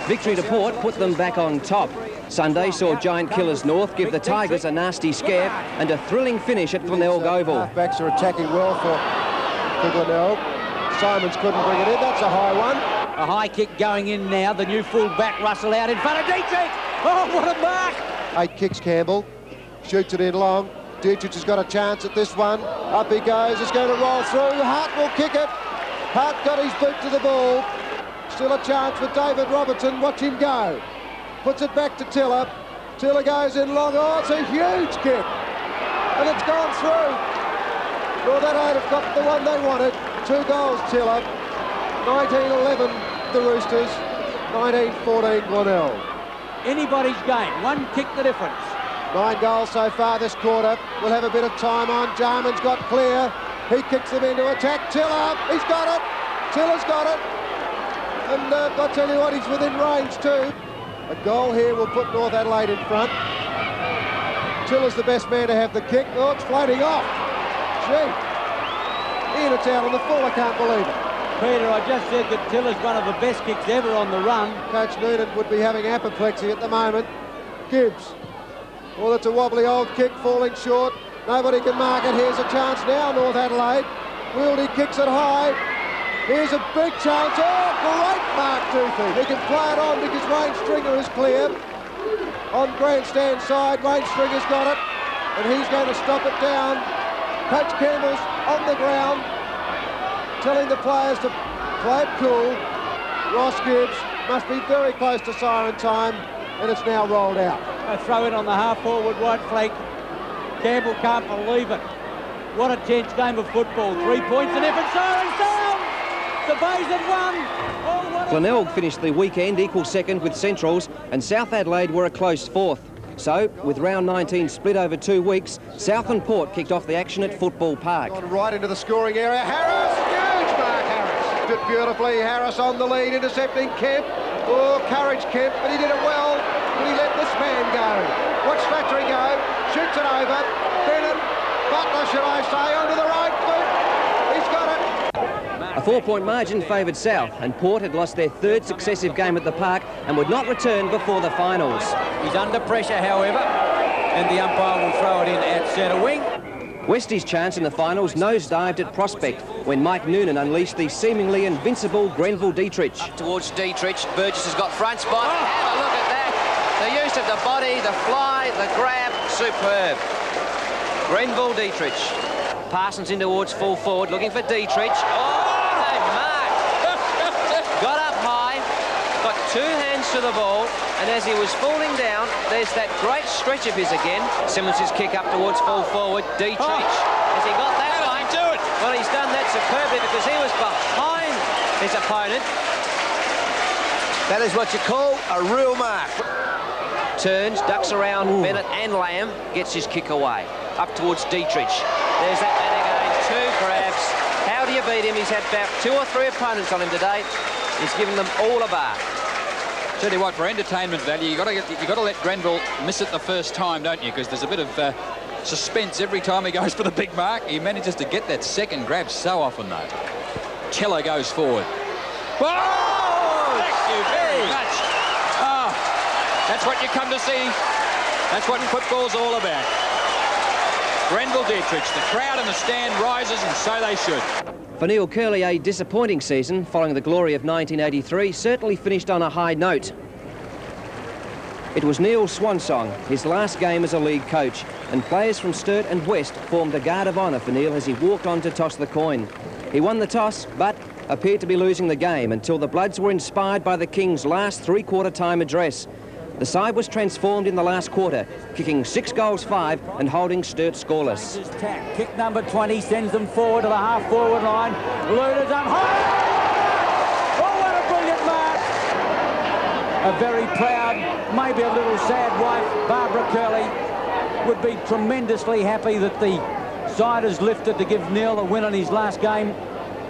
S7: Victory to Port put them back on top. Sunday saw Giant Killers North give the Tigers a nasty scare and a thrilling finish at Glenelg Oval.
S4: Halfbacks are attacking well for Glenelg. Simons couldn't bring it in. That's a high one.
S5: A high kick going in now. The new full-back Russell out in front of Dietrich. Oh, what a mark!
S4: 8 kicks Campbell. Shoots it in long. Dietrich has got a chance at this one. Up he goes. It's going to roll through. Hart will kick it. Hart got his boot to the ball. Still a chance for David Robertson. Watch him go. Puts it back to Tiller. Tiller goes in long. Oh, it's a huge kick. And it's gone through. North Adelaide have got the one they wanted. 2 goals, Tiller. 19-11, the Roosters. 19-14, Glenelg.
S5: Anybody's game. One kick the difference.
S4: 9 goals so far this quarter. We'll have a bit of time on. Jarman's got clear. He kicks them into attack. Tiller, he's got it. Tiller's got it. And I'll tell you what, he's within range too. A goal here will put North Adelaide in front. Tiller's the best man to have the kick. Oh, it's floating off. Gee. Ian, it's out on the full. I can't believe it.
S5: Peter, I just said that Tiller's one of the best kicks ever on the run.
S4: Coach Noonan would be having apoplexy at the moment. Gibbs. Well, it's a wobbly old kick, falling short. Nobody can mark it. Here's a chance now, North Adelaide. Wildy kicks it high. Here's a big chance. Oh, great mark, Toothy. He can play it on because Wayne Stringer is clear. On grandstand side, Wayne Stringer's got it. And he's going to stop it down. Coach Campbell's on the ground, telling the players to play it cool. Ross Gibbs must be very close to siren time, and it's now rolled out.
S5: A throw in on the half-forward right flank. Campbell can't believe it. What a tense game of football. 3 points and effort. Siren sound! The Bays had won. Oh, what
S7: Glenelg finished the weekend equal second with Centrals, and South Adelaide were a close fourth. So, with round 19 split over 2 weeks, South and Port kicked off the action at Football Park.
S4: Gone right into the scoring area. Harris, huge mark, Harris. Did beautifully. Harris on the lead, intercepting Kemp. Oh, courage Kemp, but he did it well. But he let this man go. Watch Flattery go. Shoots it over. Bennett, Butler, should I say, onto the right foot. He's got it.
S7: A 4-point margin favoured South, and Port had lost their 3rd successive game at the Park and would not return before the finals.
S5: He's under pressure, however, and the umpire will throw it in at centre wing.
S7: Westie's chance in the finals nosedived at Prospect when Mike Noonan unleashed the seemingly invincible Grenville Dietrich.
S2: Up towards Dietrich. Burgess has got front spot. Have a look at that. The use of the body, the fly, the grab, superb. Grenville Dietrich. Parsons in towards full forward, looking for Dietrich. Oh, they marked. Got up high, got 2 hands to the ball, and as he was falling down, there's that great stretch of his again. Simmons' kick up towards full forward. Dietrich, has he got that one? Do it. Well, he's done that superbly because he was behind his opponent.
S6: That is what you call a real mark.
S2: Turns, ducks around Bennett and Lamb, gets his kick away. Up towards Dietrich. There's that man again. 2 grabs. How do do you beat him? He's had about 2 or 3 opponents on him today. He's given them all a bar.
S3: Tell you what, for entertainment value, you got to let Grenville miss it the first time, don't you? Because there's a bit of suspense every time he goes for the big mark. He manages to get that second grab so often, though. Cello goes forward. Oh! Thank you very much. Oh, that's what you come to see. That's what football's all about. Grenville Dietrich, the crowd in the stand rises, and so they should.
S7: For Neil Curley, a disappointing season following the glory of 1983 certainly finished on a high note. It was Neil's swan song, his last game as a league coach, and players from Sturt and West formed a guard of honour for Neil as he walked on to toss the coin. He won the toss, but appeared to be losing the game until the Bloods were inspired by the Kings' last three-quarter time address. The side was transformed in the last quarter, kicking 6 goals 5 and holding Sturt scoreless.
S5: Kick number 20 sends them forward to the half-forward line. Luna's up high. Oh, what a brilliant mark. A very proud, maybe a little sad wife, Barbara Curley, would be tremendously happy that the side is lifted to give Neil a win in his last game.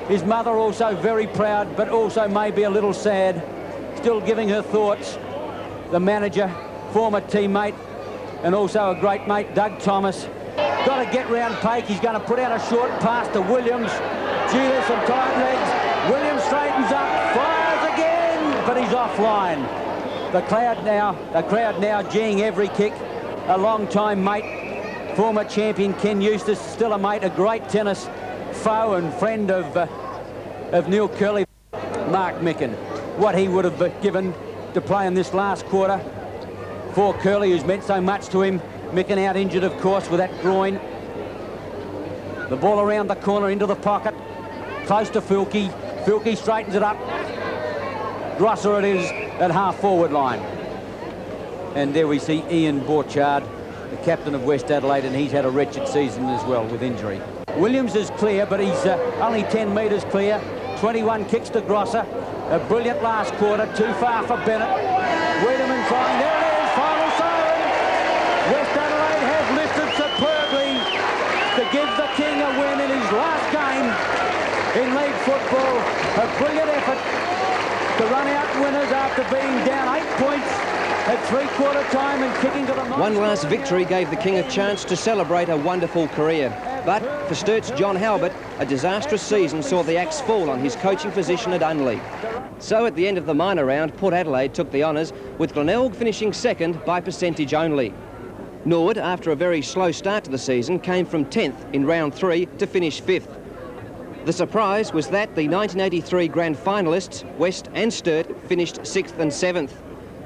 S5: His mother also very proud, but also maybe a little sad, still giving her thoughts. The manager, former teammate, and also a great mate, Doug Thomas. Got to get round Pake. He's going to put out a short pass to Williams. Gee, there's some tight legs. Williams straightens up, fires again, but he's offline. The crowd now geeing every kick. A long-time mate, former champion Ken Eustace, still a mate, a great tennis foe and friend of Neil Curley. Mark Micken, what he would have given to play in this last quarter for Curley, who's meant so much to him. Micken out injured, of course, with that groin. The ball around the corner into the pocket, close to Filkey. Filkey straightens it up. Grosser it is at half-forward line. And there we see Ian Borchard, the captain of West Adelaide, and he's had a wretched season as well with injury. Williams is clear, but he's only 10 metres clear. 21 kicks to Grosser. A brilliant last quarter, too far for Bennett. Wiedemann trying, there it is, final siren. West Adelaide has lifted superbly to give the King a win in his last game in league football. A brilliant effort to run out winners after being down 8 points at three-quarter time and kicking to the...
S7: One last victory gave the King a chance to celebrate a wonderful career. But for Sturt's John Halbert, a disastrous season saw the axe fall on his coaching position at Unley. So at the end of the minor round, Port Adelaide took the honours, with Glenelg finishing second by percentage only. Norwood, after a very slow start to the season, came from 10th in round 3 to finish 5th. The surprise was that the 1983 grand finalists, West and Sturt, finished 6th and 7th.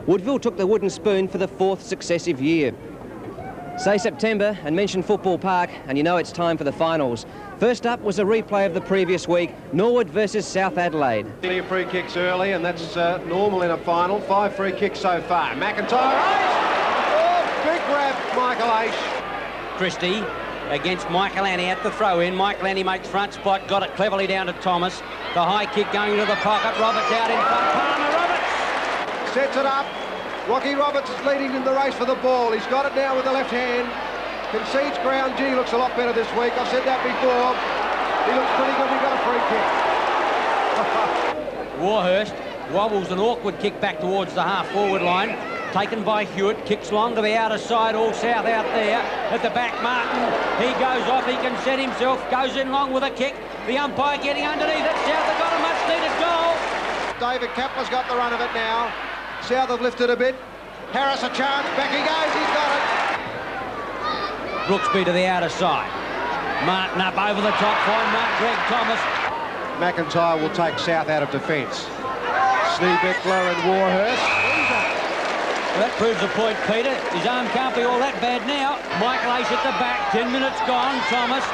S7: Woodville took the wooden spoon for the 4th successive year. Say September and mention Football Park and you know it's time for the finals. First up was a replay of the previous week, Norwood versus South Adelaide.
S4: Free kicks early, and that's normal in a final. 5 free kicks so far. McIntyre, oh, big grab, Michael Aish.
S5: Christie against Michael Annie at the throw-in. Michael Annie makes front spot, got it cleverly down to Thomas. The high kick going into the pocket, Roberts out in front, Palmer, Roberts!
S4: Sets it up. Rocky Roberts is leading in the race for the ball. He's got it now with the left hand. Concedes ground. Gee, looks a lot better this week. I've said that before. He looks pretty good. He got a free kick.
S5: Warhurst wobbles an awkward kick back towards the half-forward line. Taken by Hewitt. Kicks long to the outer side. All South out there. At the back, Martin. He goes off. He can set himself. Goes in long with a kick. The umpire getting underneath it. South have got a much-needed goal.
S4: David Kapler's got the run of it now. South have lifted a bit. Harris a chance. Back he goes. He's got it.
S5: Brooksby to the outer side. Martin up over the top. Fine mark. Greg Thomas.
S4: McIntyre will take South out of defence. Sneebeckler and Warhurst.
S5: Well, that proves the point, Peter. His arm can't be all that bad now. Michael Aish at the back. 10 minutes gone. Thomas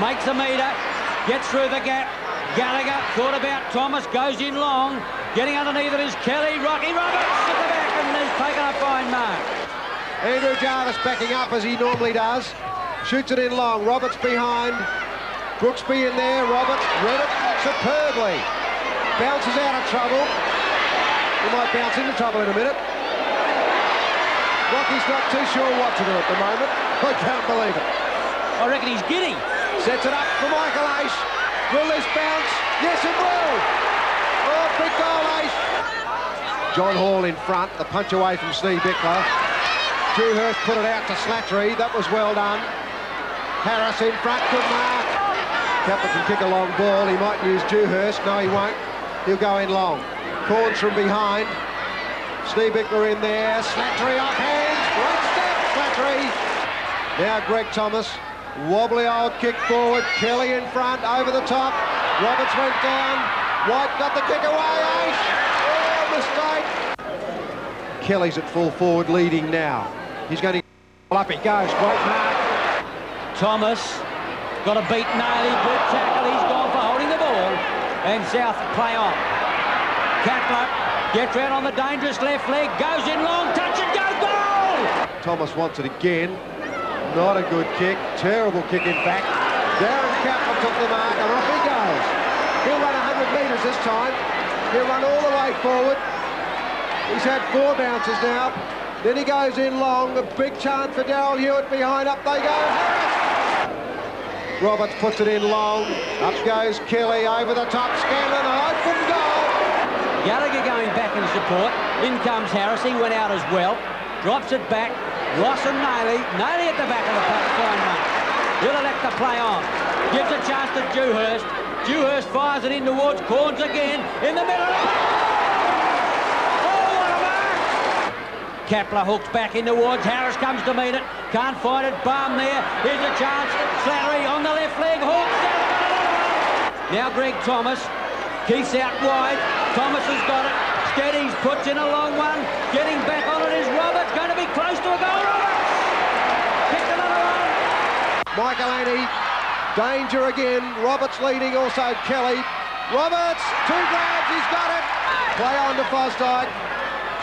S5: makes a metre. Gets through the gap. Gallagher thought about Thomas. Goes in long. Getting underneath it is Kelly. Rocky Roberts at the back and has taken a fine mark.
S4: Andrew Jarvis backing up as he normally does. Shoots it in long. Roberts behind. Brooksby in there. Roberts read it superbly. Bounces out of trouble. He might bounce into trouble in a minute. Rocky's not too sure what to do at the moment. I can't believe it.
S5: I reckon he's giddy.
S4: Sets it up for Michael Aish. Will this bounce? Yes, it will. Oh, big goal, Ace. John Hall in front, the punch away from Steve Bickler. Dewhurst put it out to Slattery. That was well done. Harris in front, good mark. Capper can kick a long ball. He might use Dewhurst. No, he won't. He'll go in long. Corns from behind. Steve Bickler in there. Slattery off hands. Great step, Slattery. Now Greg Thomas. Wobbly old kick forward. Kelly in front, over the top. Roberts went down. White got the kick away. Ace. Oh, mistake. Kelly's at full forward, leading now. He's going to up. He goes. Great mark.
S5: Thomas got a beat Naily, good tackle. He's gone for holding the ball. And South play on. Catler gets round on the dangerous left leg, goes in long, touch and go, goal!
S4: Thomas wants it again. Not a good kick. Terrible kick, in fact. Darren Catler took the mark and off he goes. He'll run 100 metres this time. He'll run all the way forward. He's had 4 bounces now. Then he goes in long. A big chance for Darryl Hewitt behind. Up they go. Harris. Roberts puts it in long. Up goes Kelly over the top. Scanlon, an open goal.
S5: Gallagher going back in support. In comes Harris. He went out as well. Drops it back. Ross and Naily. Naily at the back of the pack. Fine mark. Will elect to play on. Gives a chance to Dewhurst. Dewhurst fires it in towards Corns again. In the middle. Oh, what a mark! Kapler hooks back in towards Harris. Comes to meet it. Can't find it. Balm there. Here's a chance. Slattery on the left leg. Hooks. Now Greg Thomas. Keith's out wide. Thomas has got it. Steadies, puts in a long one. Getting back on it is Roberts. Going to be close to a goal. Roberts! Picked another one.
S4: Michael Annie. Danger again. Roberts leading, also Kelly. Roberts, 2 grabs, he's got it. Play on to Fosdyke.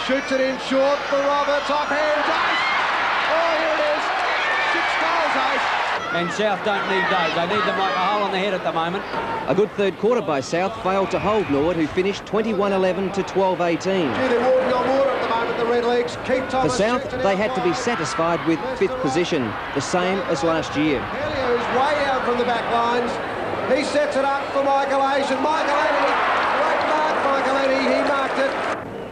S4: Shoots it in short for Roberts. Off hands, Ace. Oh, here it is. 6 goals, Ace.
S5: And South don't need those. They need them like a hole on the head at the moment.
S7: A good third quarter by South failed to hold Norwood, who finished 21-11 to 12-18.
S4: They're walking on water at the moment, the Redlegs. Keep
S7: For
S4: Thomas.
S7: South, they had to be satisfied with 5th position, the same as last year.
S4: Helio's way out from the back lines. He sets it up for Michael Ace, and Michael Annie. Great mark, Michael Annie. He marked it.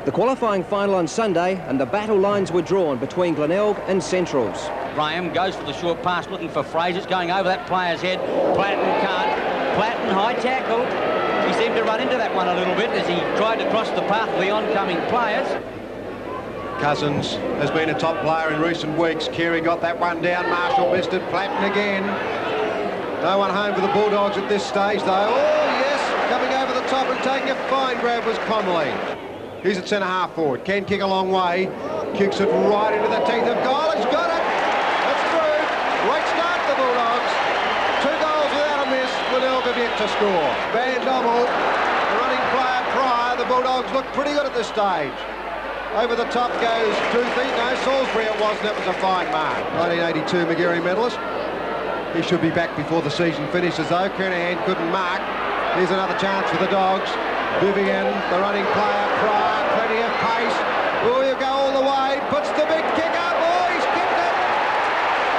S7: The qualifying final on Sunday, and the battle lines were drawn between Glenelg and Centrals.
S5: Graham goes for the short pass, looking for Fraser. It's going over that player's head. Platten can't. Platten, high tackle. He seemed to run into that one a little bit as he tried to cross the path of the oncoming players.
S4: Cousins has been a top player in recent weeks. Carey got that one down. Marshall missed it. Platten again. No one home for the Bulldogs at this stage, though. Oh, yes. Coming over the top and taking a fine grab was Connolly. He's at centre-half forward. Can kick a long way. Kicks it right into the teeth of goal. He's got it. It's through. Great start, the Bulldogs. 2 goals without a miss. Glenelg have yet to score. Van Dommel, the running player Pryor. The Bulldogs look pretty good at this stage. Over the top goes Toothy. No, Salisbury it was. That was a fine mark. 1982 Magarey medalist. He should be back before the season finishes, though. Kernahan couldn't mark. Here's another chance for the Dogs. Vivian, the running player, Pryor, plenty of pace. Oh, you go all the way, puts the big kick up. Oh, he's kicked it.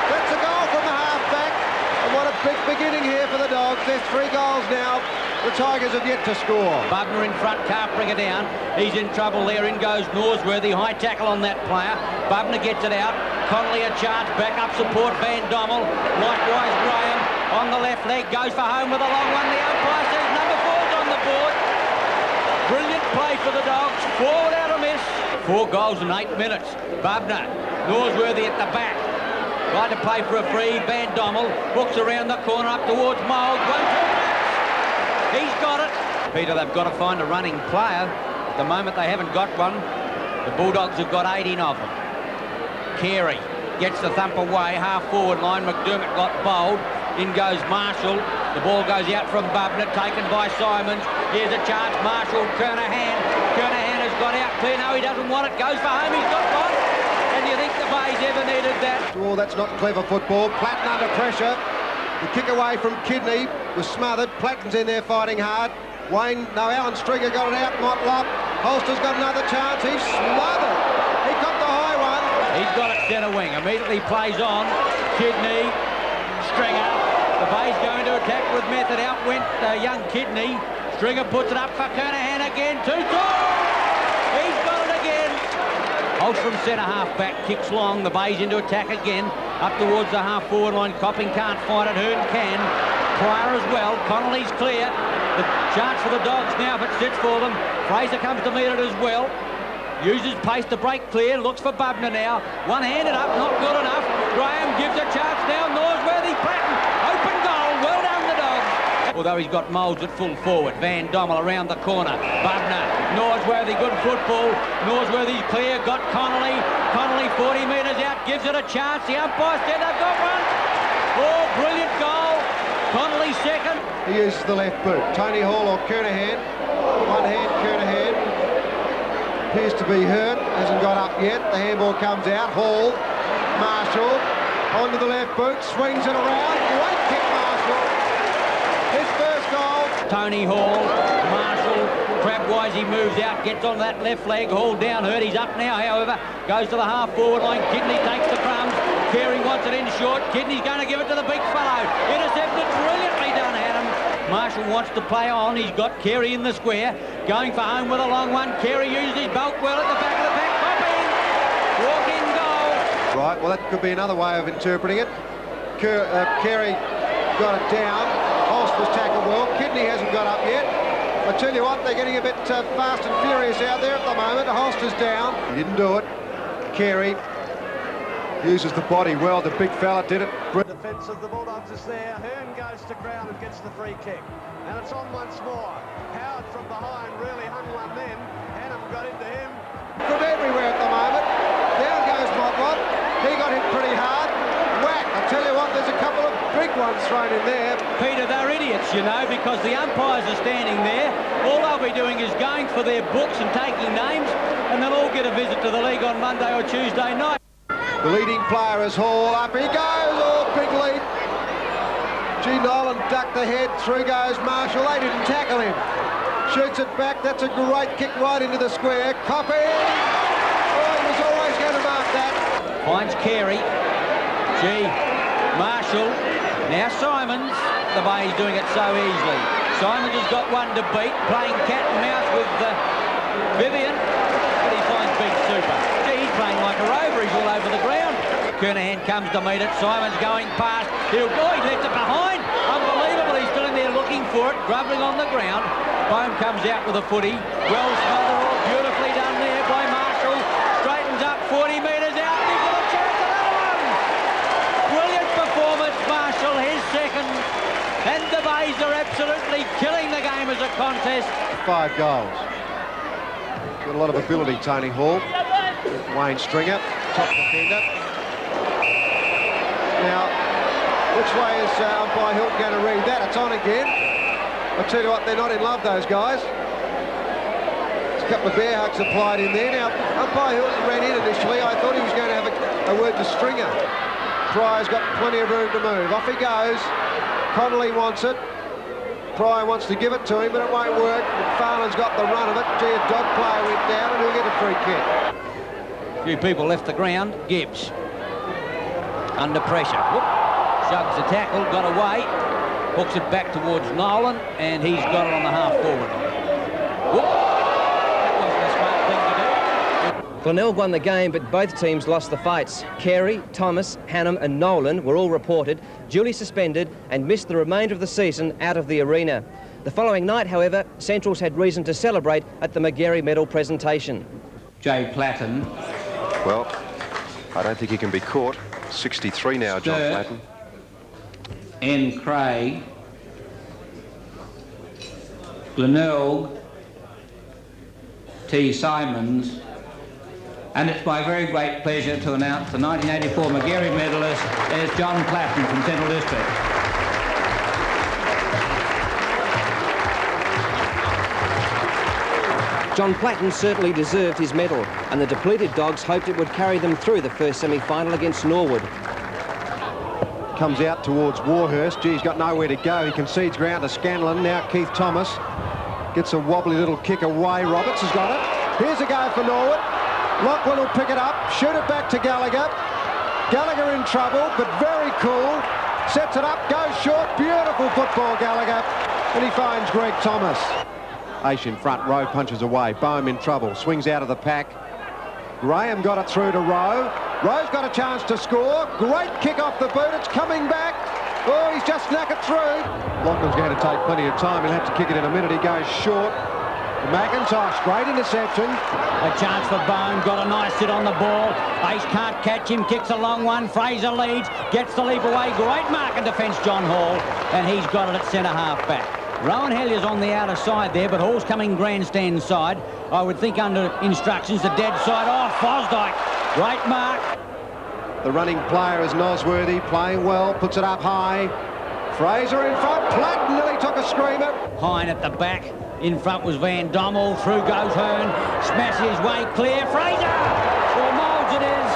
S4: That's a goal from the half-back. And what a big beginning here for the Dogs. There's 3 goals now. The Tigers have yet to score.
S5: Bubner in front, can't bring it down. He's in trouble there. In goes Norsworthy. High tackle on that player. Bubner gets it out. Connolly a charge. Back up support. Van Dommel. Likewise Graham on the left leg. Goes for home with a long one. The umpire says number 4's on the board. Brilliant play for the Dogs. 4 without a miss. 4 goals in 8 minutes. Bubner. Norsworthy at the back. Tried to play for a free. Van Dommel hooks around the corner up towards Mould. 1-2. He's got it. Peter, they've got to find a running player. At the moment, they haven't got one. The Bulldogs have got 18 of them. Carey gets the thump away, half-forward line. McDermott got bowled. In goes Marshall. The ball goes out from Bubner, taken by Simons. Here's a chance. Marshall, Kernahan. Kernahan has got out clear. No, he doesn't want it. Goes for home. He's got one. And you think the Bays ever needed that?
S4: Oh, that's not clever football. Platten under pressure. The kick away from Kidney was smothered. Platten's in there fighting hard. Wayne, no, Alan Stringer got it out. Motlop. Holster's got another chance. He's smothered. He got the high one.
S5: He's got it centre wing. Immediately plays on. Kidney, Stringer, The Bay's going to attack with method. Out went young Kidney. Stringer puts it up for Kernahan again. 2-2. He's got it again. Holtz from centre half back, kicks long. The Bay's into attack again. Up towards the half forward line. Copping can't find it. Hearn can. Pryor as well. Connolly's clear. The chance for the Dogs now if it sits for them. Fraser comes to meet it as well. Uses pace to break clear. Looks for Bubner now. One-handed up. Not good enough. Graham gives a chance now. Norsworthy Platten. Open goal. Well done, the Dogs. Although he's got Moulds at full forward. Van Dommel around the corner. Bubner. Norsworthy, good football. Norsworthy's clear. Got Connolly. Connolly 40 metres out. Gives it a chance. The umpire said they've got one. Oh, brilliant goal. Connolly second.
S4: He uses the left boot. Tony Hall or Kernahan. One hand, Kernahan. Appears to be hurt. Hasn't got up yet. The handball comes out. Hall. Marshall. Onto the left boot. Swings it around. Great kick, Marshall. His first goal.
S5: Tony Hall. Marshall. Crabwise, he moves out. Gets on that left leg. Hall down hurt. He's up now, however. Goes to the half forward line. Kidney takes the crumbs. Carey wants it in short. Kidney's going to give it to the big fellow. Intercepted. Brilliantly done, Adam. Marshall wants to play on. He's got Carey in the square. Going for home with a long one. Carey uses his bulk well at the back of the pack. Popping. Walking goal.
S4: Right, well, that could be another way of interpreting it. Carey got it down. Holst was tackled well. Kidney hasn't got up yet. I tell you what, they're getting a bit fast and furious out there at the moment. Holst is down. He didn't do it. Carey uses the body well. The big fella did it.
S8: Defence of the Bulldogs is there. Hearn goes to ground and gets the free kick. And it's on once more. Howard from behind really hung one then. Hannum got into him.
S4: From everywhere at the moment. Down goes Motlop. He got hit pretty hard. Whack. I tell you what, there's a couple of big ones thrown in there.
S5: Peter, they're idiots, you know, because the umpires are standing there. All they'll be doing is going for their books and taking names, and they'll all get a visit to the league on Monday or Tuesday night.
S4: The leading player is Hall. Up he goes. Oh, big lead. G. Nolan ducked the head. Through goes Marshall. They didn't tackle him. Shoots it back. That's a great kick right into the square. Copy. Oh, he was always going to mark that.
S5: Finds Carey. G. Marshall. Now Simons. The Bay's doing it so easily. Simons has got one to beat. Playing cat and mouse with Vivian. But he finds Big Super. Gee, he's playing like a rover. He's all over the ground. Kernahan comes to meet it. Simons going past. He left it behind. Unbelievable. He's still in there looking for it. Grubbling on the ground. Bohm comes out with a footy. Well smothered off. Beautifully done there by Marshall. Straightens up 40 metres out. He's got a chance. Another one. Brilliant performance, Marshall. His second. And the Bays are absolutely killing the game as a contest.
S4: 5 goals. Got a lot of ability, Tony Hall. Wayne Stringer, top defender. Now, which way is umpire Hilton going to read that? It's on again. I'll tell you what, they're not in love, those guys. There's a couple of bear hugs applied in there. Now, umpire Hilton ran in initially. I thought he was going to have a word to Stringer. Pryor's got plenty of room to move. Off he goes. Connolly wants it. Pryor wants to give it to him, but it won't work. McFarlane's got the run of it. Gee, a dog player went down and he'll get a free kick.
S5: A few people left the ground. Gibbs. Under pressure. Whoop. Shugs the tackle, got away. Hooks it back towards Nolan, and he's got it on the half forward. Whoop. That wasn't a smart thing to do.
S7: Glenelg won the game, but both teams lost the fights. Carey, Thomas, Hannum and Nolan were all reported, duly suspended and missed the remainder of the season out of the arena. The following night, however, Centrals had reason to celebrate at the McGarry Medal presentation.
S9: J. Platten.
S10: Well, I don't think he can be caught. 63 now, John Platten.
S9: N. Craig. Glenelg. T. Simons. And it's my very great pleasure to announce the 1984 McGarry medalist is John Platten from Central District.
S7: John Platten certainly deserved his medal, and the depleted Dogs hoped it would carry them through the first semi-final against Norwood.
S4: Comes out towards Warhurst. Gee, he's got nowhere to go. He concedes ground to Scanlon. Now Keith Thomas gets a wobbly little kick away. Roberts has got it. Here's a go for Norwood. Lachlan will pick it up, shoot it back to Gallagher. Gallagher in trouble, but very cool. Sets it up, goes short. Beautiful football, Gallagher. And he finds Greg Thomas. Ace in front, Rowe punches away. Boehm in trouble, swings out of the pack. Graham got it through to Rowe. Rowe's got a chance to score. Great kick off the boot, it's coming back. Oh, he's just snuck it through. Lachlan's going to take plenty of time. He'll have to kick it in a minute. He goes short. McIntosh, great interception.
S5: A chance for Bone, got a nice sit on the ball. Ace can't catch him, kicks a long one. Fraser leads, gets the leap away. Great mark in defence, John Hall, and he's got it at centre half back. Rowan Hellier's on the outer side there, but Hall's coming grandstand side. I would think under instructions, the dead side. Oh, Fosdyke, great mark.
S4: The running player is Nosworthy, playing well, puts it up high. Fraser in front, Platt nearly took a screamer.
S5: Hine at the back. In front was Van Dommel, through goes Hearn, smashes his way clear, Fraser! Or Moulds it is.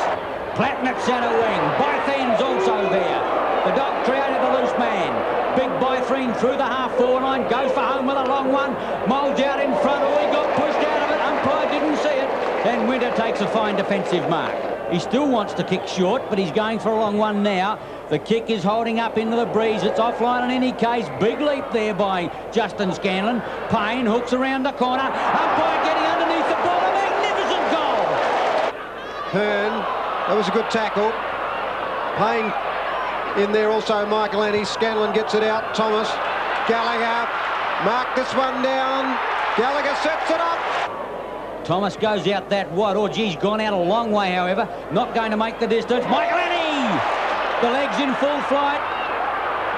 S5: Platten at centre wing, Bythene's also there. The dog created the loose man. Big Bythene through the half-forward line, goes for home with a long one. Moulds out in front, oh, he got pushed out of it, umpire didn't see it. Then Winter takes a fine defensive mark. He still wants to kick short, but he's going for a long one now. The kick is holding up into the breeze. It's offline in any case. Big leap there by Justin Scanlon. Payne hooks around the corner. Umpire getting underneath the ball. A magnificent goal.
S4: Hearn, that was a good tackle. Payne in there also, Michael Annie. Scanlon gets it out. Thomas. Gallagher. Mark this one down. Gallagher sets it up.
S5: Thomas goes out that wide. Oh, geez, gone out a long way, however. Not going to make the distance. Michael Annie! The legs in full flight.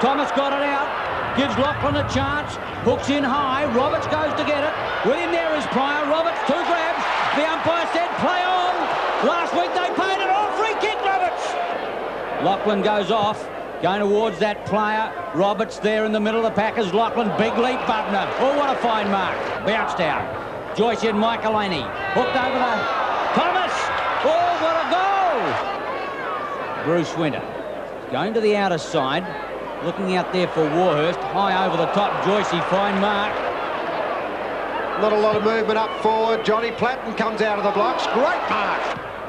S5: Thomas got it out. Gives Lachlan a chance. Hooks in high. Roberts goes to get it. With him there is Pryor. Roberts, 2 grabs. The umpire said, play on. Last week they paid it off. Free kick, Roberts. Lachlan goes off. Going towards that player. Roberts there in the middle of the pack as Lachlan. Big leap, Bubner. Oh, what a fine mark. Bounced out. Joyce and Michael Annie. Hooked over to Thomas. Oh, what a goal. Bruce Winter. Going to the outer side. Looking out there for Warhurst. High over the top. Joycey, fine mark.
S4: Not a lot of movement up forward. Johnny Platten comes out of the blocks. Great mark.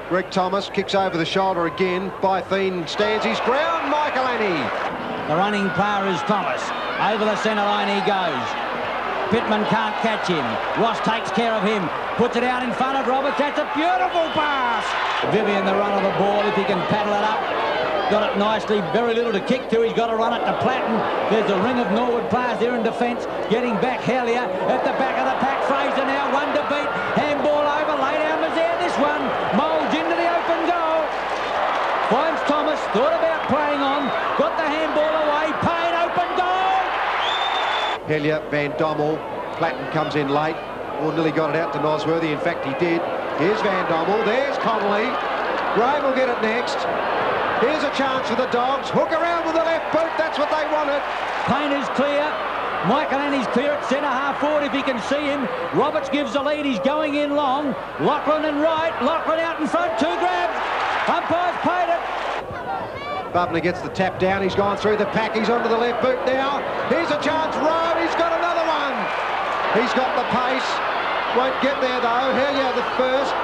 S4: Greg Thomas kicks over the shoulder again. Bythene stands his ground. Michael Annie.
S5: The running player is Thomas. Over the centre line he goes. Pittman can't catch him. Ross takes care of him. Puts it out in front of Roberts. That's a beautiful pass. Vivian the run of the ball if he can paddle it up. Got it nicely. Very little to kick to. He's got to run it to Platten. There's a ring of Norwood players there in defence. Getting back Hellier at the back of the pack. Fraser now one to beat. Handball over. Lay down was there. This one. Moulds into the open goal. Finds Thomas. Thought about playing on. Got the handball away. Payne open goal.
S4: Hellier, Van Dommel, Platten comes in late. Or nearly got it out to Nosworthy. In fact, he did. Here's Van Dommel. There's Connolly. Graham will get it next. Here's a chance for the Dogs. Hook around with the left boot. That's what they wanted.
S5: Payne is clear. Michael Annie's clear at centre half forward if he can see him. Roberts gives the lead. He's going in long. Lachlan and right. Lachlan out in front. 2 grabs. Umpires paid it.
S4: Bubner gets the tap down. He's gone through the pack. He's onto the left boot now. Here's a chance. Rowe. He's got another one. He's got the pace. Won't get there though. Hellier the first.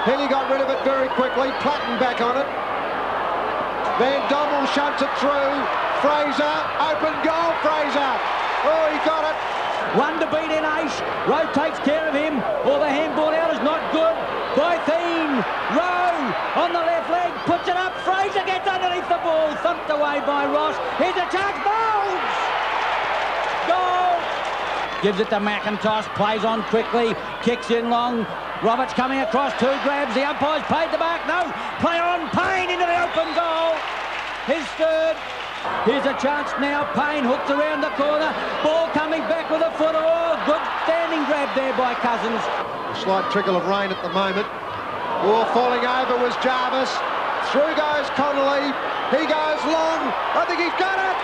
S4: Hellier got rid of it very quickly. Platten back on it. Van Dommel shunts it through. Fraser. Open goal. Fraser. Oh, he got it.
S5: One to beat in Ace. Rowe takes care of him. Oh, the handball out is not good. Bythene. Rowe on the left leg. Puts it up. Fraser gets underneath the ball. Thumped away by Ross. Here's a chance. Moulds. Goal. Gives it to McIntosh. Plays on quickly. Kicks in long. Roberts coming across. 2 grabs. The umpires paid the back. No. Play on. Payne into the open goal. His third. Here's a chance now. Payne hooked around the corner. Ball coming back with a foot. Oh, good standing grab there by Cousins.
S4: A slight trickle of rain at the moment. Oh, falling over was Jarvis. Through goes Connolly. He goes long. I think he's got it.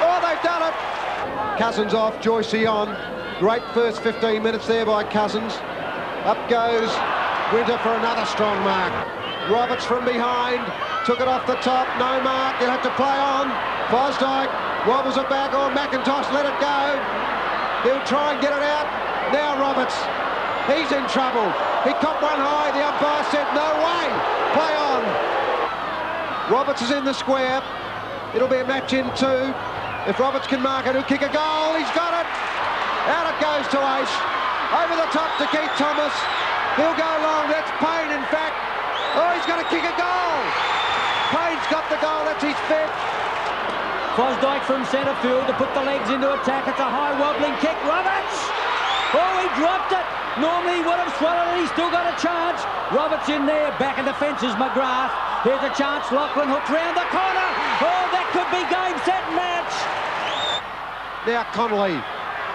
S4: Oh, they've done it. Cousins off, Joycey on. Great first 15 minutes there by Cousins. Up goes Winter for another strong mark. Roberts from behind. Took it off the top, no mark, he'll have to play on. Fosdyke wobbles it back, or McIntosh let it go. He'll try and get it out. Now Roberts, he's in trouble. He copped one high, the umpire said no way, play on. Roberts is in the square. It'll be a match in 2. If Roberts can mark it, he'll kick a goal. He's got it. Out it goes to Ace. Over the top to Keith Thomas. He'll go long. That's Payne, in fact. Oh, he's going to kick a goal. Payne's got the goal. That's his 5th.
S5: Fosdyke from centre field to put the legs into attack. It's a high wobbling kick. Roberts! Oh, he dropped it. Normally he would have swallowed it. He's still got a chance. Roberts in there. Back in the fences, McGrath. Here's a chance. Lachlan hooks round the corner. Oh, that could be game, set, match.
S4: Now Connolly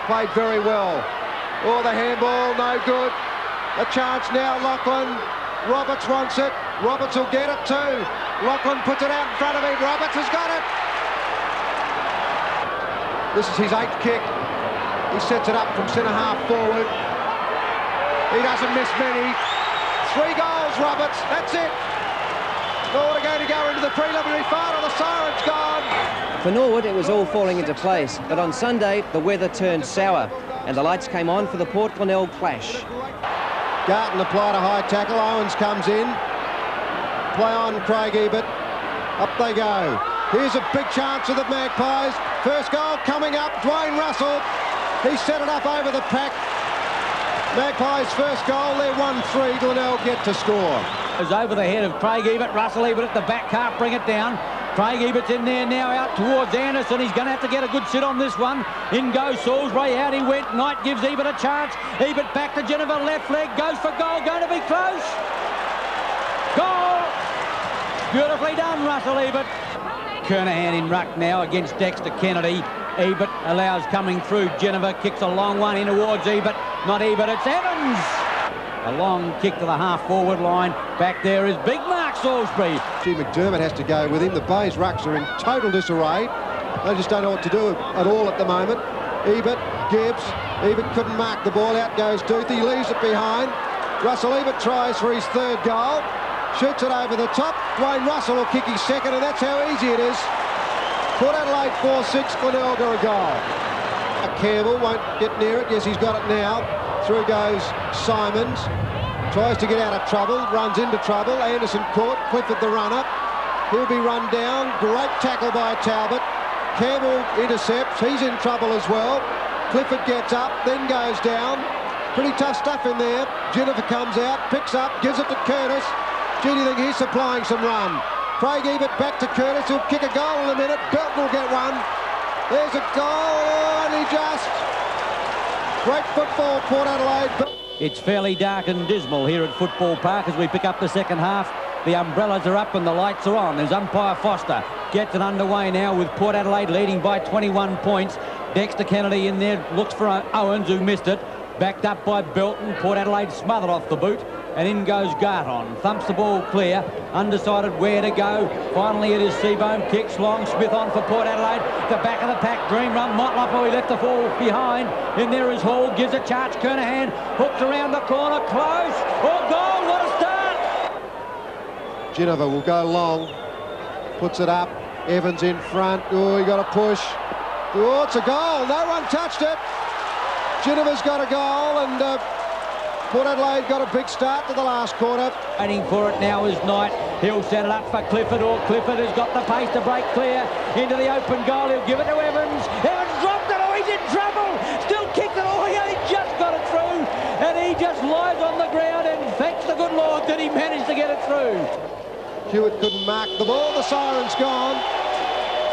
S4: played very well. Oh, the handball, no good. A chance now, Lachlan. Roberts wants it. Roberts will get it too. Lachlan puts it out in front of him. Roberts has got it. This is his 8th kick. He sets it up from centre-half forward. He doesn't miss many. 3 goals, Roberts. That's it. Norwood are going to go into the preliminary final. The siren's gone.
S7: For Norwood, it was all falling into place, but on Sunday, the weather turned sour, and the lights came on for the Port Glenelg clash.
S4: Garton applied a high tackle. Owens comes in. Play on Craig Ebert. Up they go. Here's a big chance for the Magpies. First goal coming up. Dwayne Russell. He set it up over the pack. Magpies' first goal. They're 1-3. Glenelg yet to score.
S5: Is over the head of Craig Ebert. Russell Ebert at the back, can't bring it down. Craig Ebert's in there now, out towards Anderson. He's going to have to get a good sit on this one. In goes Salisbury, out he went. Knight gives Ebert a chance. Ebert back to Jennifer, left leg, goes for goal, going to be close. Goal! Beautifully done, Russell Ebert. Kernahan in ruck now against Dexter Kennedy. Ebert allows coming through. Jennifer kicks a long one in towards Ebert. Not Ebert, it's Evans. A long kick to the half-forward line. Back there is big Mark Salisbury.
S4: G. McDermott has to go with him. The Bays rucks are in total disarray. They just don't know what to do at all at the moment. Ebert, Gibbs. Ebert couldn't mark the ball. Out goes Duthie. Leaves it behind. Russell Ebert tries for his 3rd goal. Shoots it over the top. Dwayne Russell will kick his 2nd, and that's how easy it is. Port Adelaide 4-6. Glenelg a goal. Campbell won't get near it. Yes, he's got it now. Through goes Simons. Tries to get out of trouble. Runs into trouble. Anderson caught. Clifford the runner. He'll be run down. Great tackle by Talbot. Campbell intercepts. He's in trouble as well. Clifford gets up, then goes down. Pretty tough stuff in there. Jennifer comes out, picks up, gives it to Curtis. Gee, do you think he's supplying some run? Craig Ebert back to Curtis. He'll kick a goal in a minute. Belton will get one. There's a goal, only just. Great football, Port Adelaide.
S5: It's fairly dark and dismal here at Football Park as we pick up the second half. The umbrellas are up and the lights are on. There's umpire Foster. Gets it underway now with Port Adelaide leading by 21 points. Dexter Kennedy in there, looks for Owens who missed it. Backed up by Belton. Port Adelaide smothered off the boot. And in goes Garton. Thumps the ball clear. Undecided where to go. Finally it is Seabohm. Kicks long. Smith on for Port Adelaide. The back of the pack. Dream run. Motlop, he left the ball behind. In there is Hall. Gives a charge. Kernahan. Hooked around the corner. Close. Oh, goal. What a start.
S4: Jennifer will go long. Puts it up. Evans in front. Oh, he got a push. Oh, it's a goal. No one touched it. Jennifer's got a goal and Port Adelaide got a big start to the last quarter.
S5: Waiting for it now is Knight. He'll set it up for Clifford, or Clifford has got the pace to break clear into the open goal. He'll give it to Evans. Evans dropped it. Oh, he's in trouble. Still kicked it. Oh, he only just got it through. And he just lies on the ground and thanks the good Lord that he managed to get it through.
S4: Hewitt couldn't mark the ball. The siren's gone.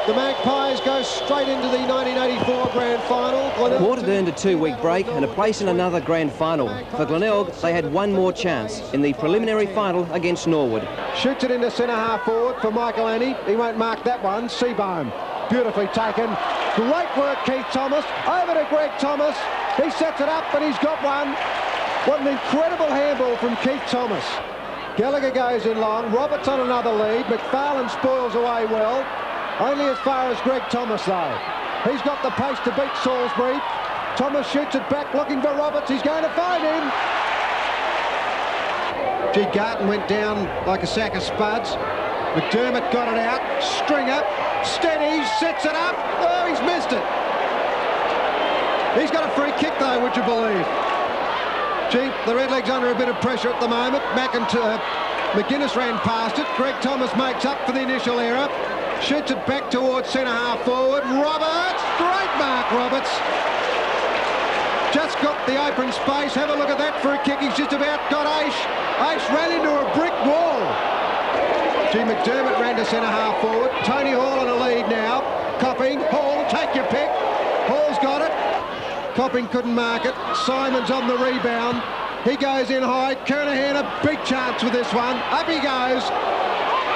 S4: The Magpies go straight into the 1984 Grand Final.
S7: Port had earned a 2-week break and a place in another Grand Final. For Glenelg, they had one more chance in the preliminary final against Norwood.
S4: Shoots it into centre-half forward for Michael Annie. He won't mark that one. Seabohm, beautifully taken. Great work, Keith Thomas. Over to Greg Thomas. He sets it up and he's got one. What an incredible handball from Keith Thomas. Gallagher goes in long. Roberts on another lead. McFarlane spoils away well. Only as far as Greg Thomas, though. He's got the pace to beat Salisbury. Thomas shoots it back, looking for Roberts. He's going to find him. G. Garton went down like a sack of spuds. McDermott got it out. Stringer, steady, sets it up. Oh, he's missed it. He's got a free kick, though, would you believe? Gee, the Redlegs under a bit of pressure at the moment. McGuinness ran past it. Greg Thomas makes up for the initial error. Shoots it back towards centre-half forward. Roberts! Great mark, Roberts. Just got the open space. Have a look at that for a kick. He's just about got Aish. Aish ran into a brick wall. G. McDermott ran to centre-half forward. Tony Hall on a lead now. Copping. Hall, take your pick. Hall's got it. Copping couldn't mark it. Simon's on the rebound. He goes in high. Kernahan a big chance with this one. Up he goes.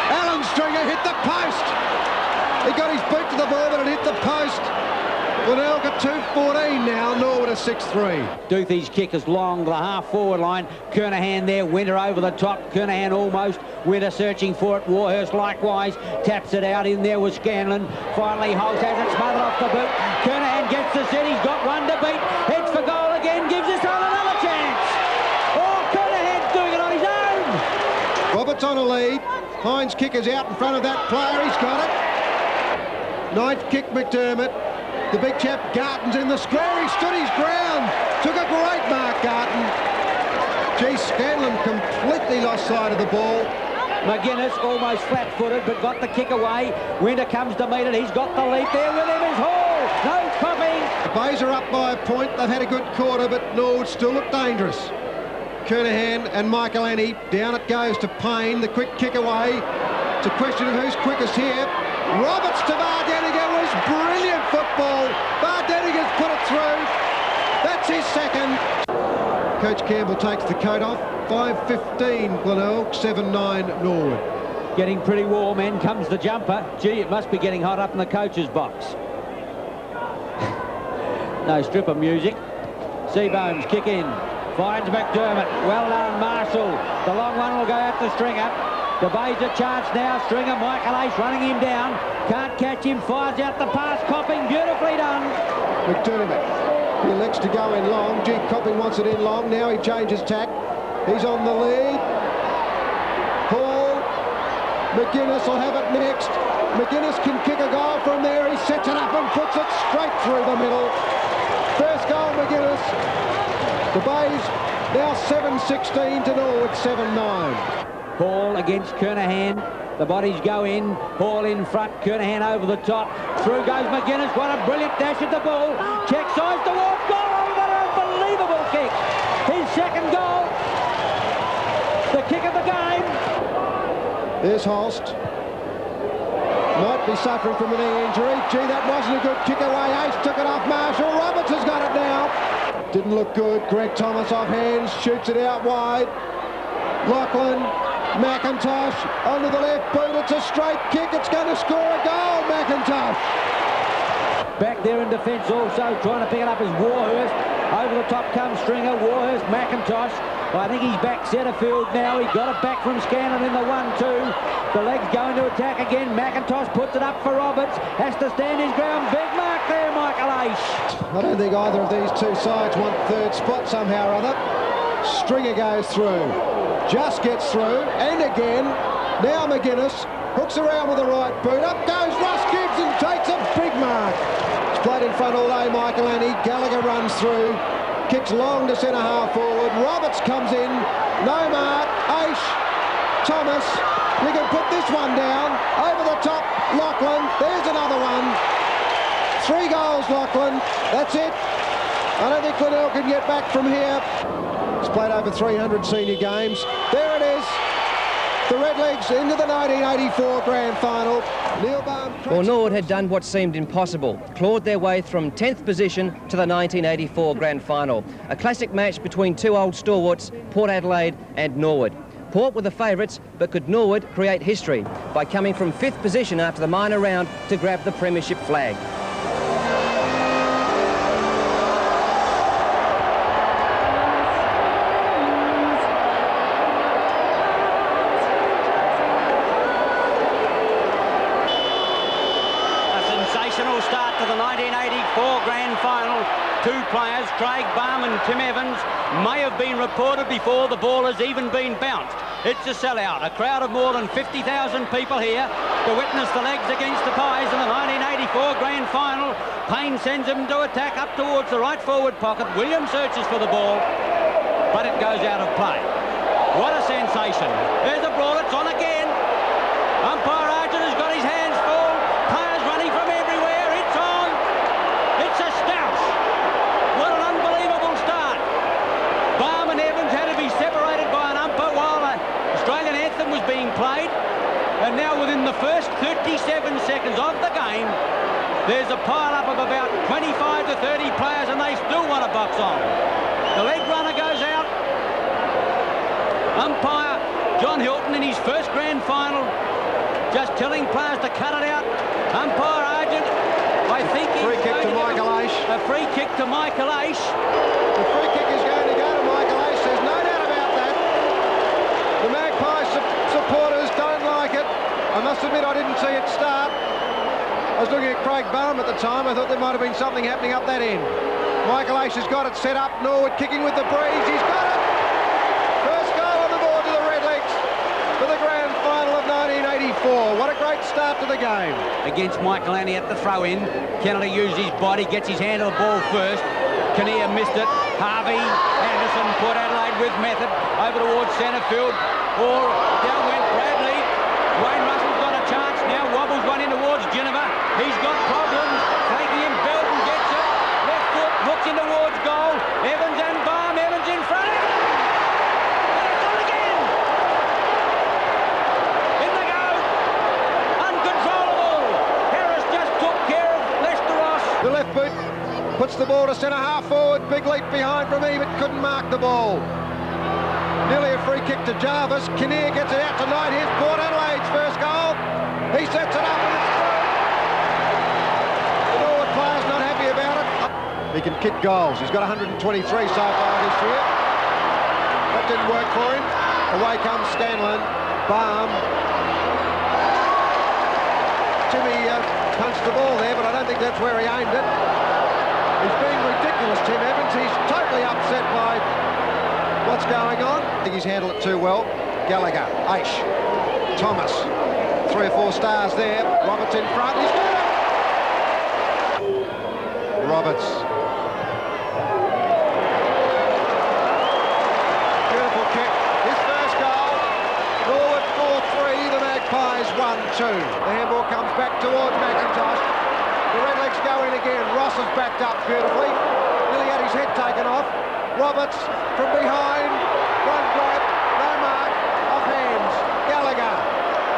S4: Alan Stringer hit the post. He got his boot to the ball, but it hit the post. Glenelg at 2:14 now, Norwood at 6-3.
S5: Duthie's kick is long to the half-forward line. Kernahan there, Winter over the top. Kernahan almost. Winter searching for it. Warhurst likewise. Taps it out. In there was Scanlon. Finally, Holt has it smothered off the boot. Kernahan gets the set. He's got one to beat. Heads for goal again. Gives us another chance. Oh, Kernahan's doing it on his own.
S4: Roberts on a lead. Hines' kick is out in front of that player. He's got it. Ninth kick, McDermott. The big chap, Garton's in the square. He stood his ground. Took a great mark, Garton. Gee, Scanlon completely lost sight of the ball.
S5: McGuinness almost flat-footed, but got the kick away. Winter comes to meet it. He's got the lead there with him is Hall. No Copping.
S4: The Bays are up by a point. They've had a good quarter, but Norwood still look dangerous. Kernahan and Michael Annie. Down it goes to Payne. The quick kick away. It's a question of who's quickest here. Roberts to Bardeniger was brilliant football. Bardeniger's put it through. That's his second. Coach Campbell takes the coat off. 5:15 Glenelg, 7-9 Norwood.
S5: Getting pretty warm. In comes the jumper. Gee, it must be getting hot up in the coach's box. No stripper music. Seabones kick in. Finds McDermott. Well done, Marshall. The long one will go out to Stringer. The Bays a chance now. Stringer, Michael Aish running him down. Can't catch him. Fires out the pass. Copping, beautifully done.
S4: McDermott, he elects to go in long. G. Copping wants it in long. Now he changes tack. He's on the lead. Hall. McGuinness will have it next. McGuinness can kick a goal from there. He sets it up and puts it straight through the middle. First goal, McGuinness. The Bays now 7-16 to Norwood, 7-9.
S5: Hall against Kernahan. The bodies go in. Hall in front. Kernahan over the top. Through goes McGuinness. What a brilliant dash at the ball. Check sides towards goal. Oh, what an unbelievable kick. His second goal. The kick of the game.
S4: There's Holst. Might be suffering from a knee injury. Gee, that wasn't a good kick away. Ace took it off Marshall. Roberts has got it now. Didn't look good. Greg Thomas off hands. Shoots it out wide. Lachlan. McIntosh onto the left boot. It's a straight kick. It's going to score a goal, McIntosh.
S5: Back there in defence also, trying to pick it up is Warhurst. Over the top comes Stringer. Warhurst, McIntosh. I think he's back centre field now. He got it back from Scanlon in the 1-2. The legs going to attack again. McIntosh puts it up for Roberts. Has to stand his ground. Big mark there, Michael Aish.
S4: I don't think either of these two sides want third spot somehow or other. Stringer goes through. Just gets through, and again, now McGuinness hooks around with the right boot. Up goes Russ Gibbs and takes a big mark. It's played in front all day, Michael Annie. Gallagher runs through, kicks long to centre-half forward. Roberts comes in, no mark. Aish, Thomas, you can put this one down. Over the top, Lachlan, there's another one. 3 goals, Lachlan, that's it. I don't think Glenelg can get back from here. He's played over 300 senior games. There it is. The Redlegs into the 1984 Grand Final. Neil Baum.
S7: Well, Norwood had done what seemed impossible, clawed their way from 10th position to the 1984 Grand Final. A classic match between two old stalwarts, Port Adelaide and Norwood. Port were the favourites, but could Norwood create history by coming from 5th position after the minor round to grab the premiership flag?
S5: Start to the 1984 Grand Final. 2 players, Craig Baum and Tim Evans, may have been reported before the ball has even been bounced. It's a sellout. A crowd of more than 50,000 people here to witness the legs against the Pies in the 1984 Grand Final. Payne sends him to attack up towards the right forward pocket. Williams searches for the ball, but it goes out of play. What a sensation. There's a brawl. It's on again. Umpire Argent has got his hands full. seconds of the game. There's a pile-up of about 25 to 30 players, and they still want to box on. The leg runner goes out. Umpire John Hilton in his first grand final, just telling players to cut it out. Umpire Argent, I think he's
S4: free kick to Michael Aish.
S5: A free kick to Michael Aish.
S4: The free kick is going to go to Michael Aish. There's no doubt about that. The Magpies supporters don't like it. I must admit I didn't see it start. I was looking at Craig Bowen at the time. I thought there might have been something happening up that end. Michael Aish has got it set up. Norwood kicking with the breeze. He's got it. First goal on the board to the Redlegs for the grand final of 1984. What a great start to the game.
S5: Against Michael Annie at the throw-in. Kennedy used his body, gets his hand on the ball first. Kinnear missed it. Harvey, Anderson, Port Adelaide with method. Over towards centre field. Or down went Bradley. Wayne Russell's got a chance. Now wobbles one in towards Geneva. He's got problems. Taking him, Belton gets it. Left foot, hooks in towards goal. Evans and Baum. Evans in front. And it's on again. In they go. Uncontrollable. Harris just took care of Lester Ross.
S4: The left boot puts the ball to centre half forward. Big leap behind from Ebert. Couldn't mark the ball. Nearly a free kick to Jarvis. Kinnear gets it out tonight. Here's Port Adelaide's first goal. He sets it up and it's through. The Norwood player's not happy about it. He can kick goals. He's got 123 so far this year. That didn't work for him. Away comes Scanlon. Baum. Timmy punched the ball there, but I don't think that's where he aimed it. He's being ridiculous, Tim Evans. He's totally upset by what's going on. I think he's handled it too well. Gallagher, Aish, Thomas, 3 or 4 stars there. Roberts in front, he's got it! Roberts. Beautiful kick. His first goal. Norwood 4-3, the Magpies 1-2. The handball comes back towards McIntosh. The Redlegs go in again. Ross is backed up beautifully. Nearly had his head taken off. Roberts from behind, one grab, no mark, off hands. Gallagher,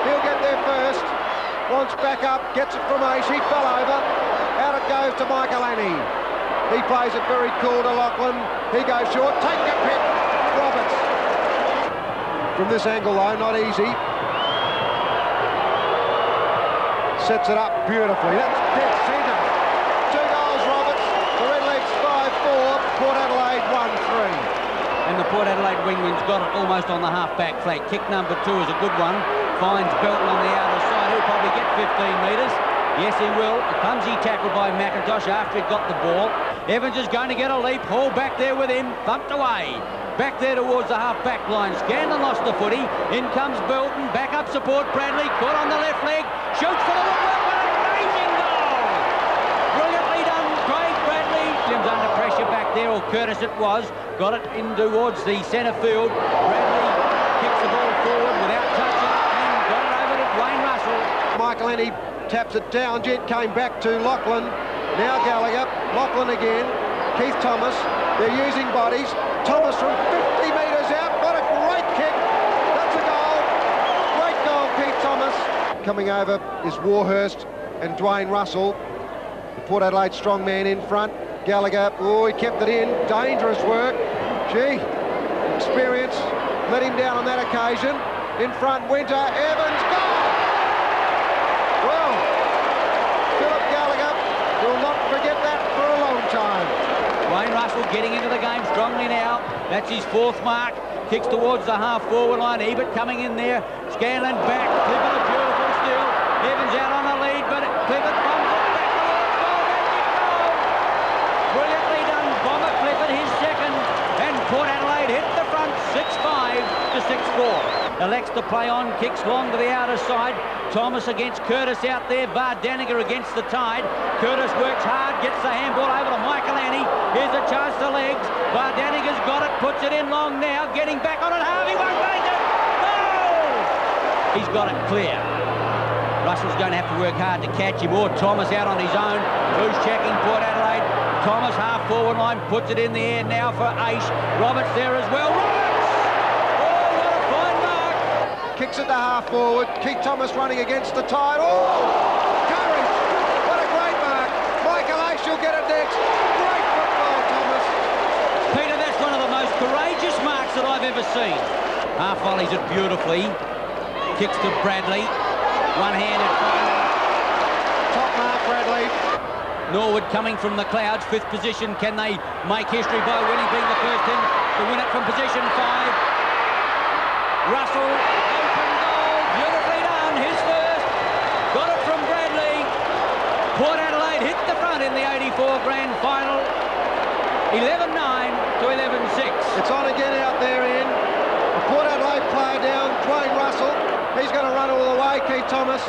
S4: he'll get there first. Wants back up, gets it from Aish, he fell over. Out it goes to Michael Annie. He plays it very cool to Lachlan. He goes short, take a pick, Roberts. From this angle though, not easy. Sets it up beautifully, that's dead centre. 2 goals, Roberts. The Redlegs 5-4, Port Adelaide 1-3.
S5: And the Port Adelaide wingman's got it almost on the half-back flank. Kick number 2 is a good one. Finds Belton on the outer side. He'll probably get 15 metres. Yes, he will. A clumsy tackle by McIntosh after he got the ball. Evans is going to get a leap. Hall back there with him. Thumped away. Back there towards the half-back line. Scanlon lost the footy. In comes Belton. Back up support. Bradley caught on the left leg. Shoots for the Woodville. What an amazing goal! Brilliantly done, Craig Bradley. Jim's under pressure back there, or Curtis it was. Got it in towards the centre field. Bradley kicks the ball forward without touching and got it over to Wayne Russell.
S4: Michael Annie taps it down. Jet came back to Lachlan. Now Gallagher. Lachlan again. Keith Thomas. They're using bodies. Thomas from 50 metres out. What a great kick. That's a goal. Great goal, Keith Thomas. Coming over is Warhurst and Dwayne Russell. The Port Adelaide strong man in front. Gallagher, oh, he kept it in. Dangerous work. Gee, experience let him down on that occasion. In front, Winter, Evans, goal! Well, Philip Gallagher will not forget that for a long time.
S5: Wayne Russell getting into the game strongly now. That's his 4th mark. Kicks towards the half-forward line. Ebert coming in there. Scanlon back. Clifford a beautiful steal. Evans out on the lead, but Clifford bombs it back towards goal. Magic goal! Brilliantly done. Bomber Clifford, his 2nd. And Port Adelaide hit the front 6-5 to 6-4. Elects to play on. Kicks long to the outer side. Thomas against Curtis out there. Daniger against the tide. Curtis works hard, gets the handball over to Michael Annie. Here's a chance to legs. Daniger's got it, puts it in long now. Getting back on it. Harvey won't make it. No! He's got it clear. Russell's going to have to work hard to catch him, or Thomas out on his own. Who's checking Port Adelaide? Thomas half forward line, puts it in the air now for Aish. Roberts there as well. Roberts! Oh, what a fine mark!
S4: Kicks it to half forward. Keith Thomas running against the tide. Oh! Curry!
S5: seen. Half volleys it beautifully. Kicks to Bradley. One-handed final.
S4: Top mark, Bradley.
S5: Norwood coming from the clouds, 5th position. Can they make history by winning, being the first in to win it from position 5? Russell, open goal, beautifully done, his first. Got it from Bradley. Port Adelaide hit the front in the 84 grand final. 11-9 to 11-6.
S4: It's on again out there, Ian. The Port Adelaide player down, Dwayne Russell. He's going to run all the way, Keith Thomas.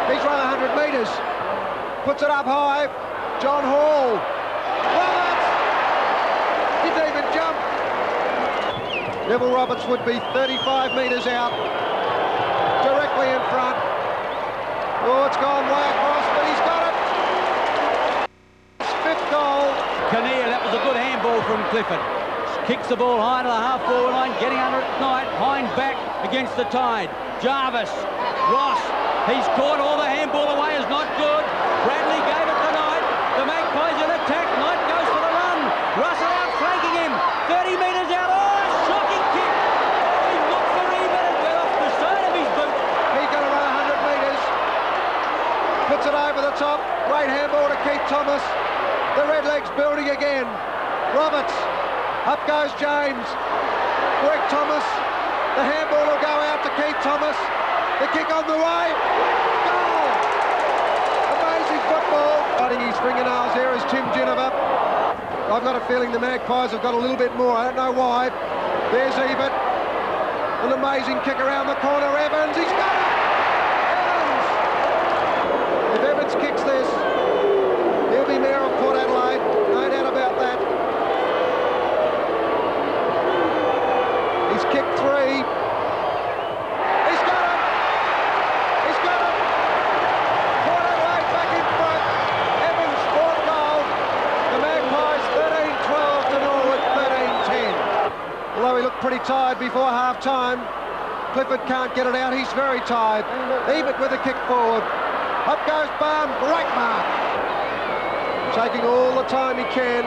S4: He's run 100 metres. Puts it up high. John Hall. Roberts! Didn't even jump. Neville Roberts would be 35 metres out. Directly in front. Oh, it's gone way across, but he's got it. It's 5th goal.
S5: Kinnear, that was a good handball from Clifford. Kicks the ball high to the half-forward line, getting under it tonight. Hind back against the tide. Jarvis, Ross, he's caught all the handball away, is not good. Bradley gave it to Knight. The Magpies in attack. Knight goes for the run. Russell out flanking him. 30 metres out. Oh, shocking kick. Oh, he looked for even and went off the side of his boot.
S4: He's going to run 100 metres. Puts it over the top. Great handball to Keith Thomas. The Redlegs building again. Roberts. Up goes James. Greg Thomas. The handball will go out to Keith Thomas. The kick on the way. Goal! Amazing football. Biting his fingernails here is Tim Ginniver. I've got a feeling the Magpies have got a little bit more. I don't know why. There's Ebert. An amazing kick around the corner. Evans. He's got it! Evans! If Evans kicks this, he'll be mayor of Port Adelaide. No doubt about that. He's kicked 3. He's got it! He's got it! Port Adelaide back in front. Evans, 4th goal. The Magpies 13-12 to Norwood 13-10. Although he looked pretty tired before half-time, Clifford can't get it out. He's very tired. Ebert with a kick forward. Up goes Barn. Great mark. Taking all the time he can.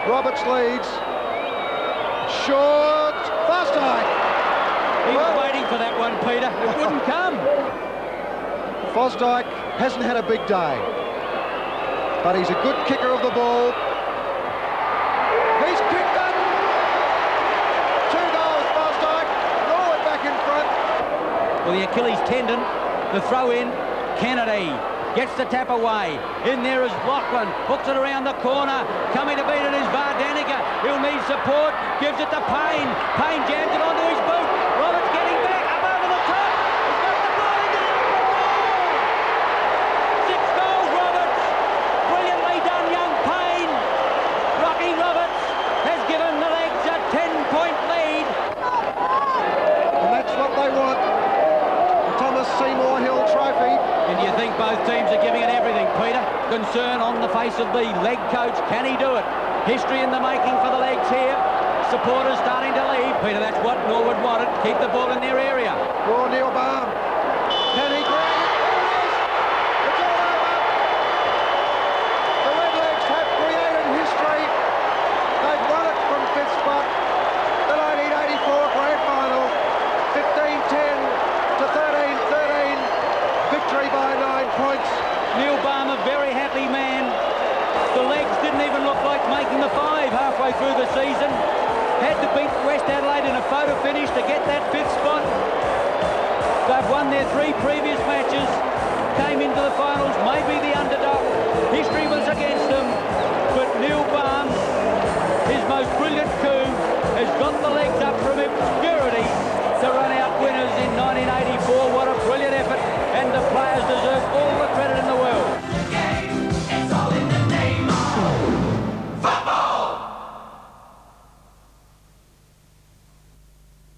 S4: Roberts leads. Short. Fosdyke.
S5: He was waiting for that one, Peter. It wouldn't come.
S4: Fosdyke hasn't had a big day, but he's a good kicker of the ball. He's kicked it. 2 goals, Fosdyke. Norwood back in front.
S5: Well, the Achilles tendon, the throw in, Kennedy gets the tap away. In there is Lachlan, hooks it around the corner. Coming to beat it is Vardanica. He'll need support, gives it to Payne. Payne jams it onto his boot. Roberts getting back, up over the top. He's got the ball into the goal. 6 goals, Roberts. Brilliantly done, young Payne. Rocky Roberts has given the Legs a 10-point lead.
S4: And that's what they want. The Thomas Seymour Hill Trophy.
S5: And you think both teams are giving it everything, Peter? Concern on the face of the leg coach. Can he do it? History in the making for the Legs here. Supporters starting to leave. Peter, that's what Norwood wanted. Keep the ball in their area.
S4: Oh, Neil Baum. Can he grab it? It's all over. The Redlegs have created history. They've won it from 5th spot. The 1984 grand final. 15-10 to 13-13. Victory by 9 points.
S5: Neil Baum, a very happy man. The Legs didn't even look like making the 5 halfway through the season. Had to beat West Adelaide in a photo finish to get that 5th spot. They've won their 3 previous matches, came into the finals, maybe the underdog. History was against them, but Neil Baum, his most brilliant coup, has got the Legs up from him.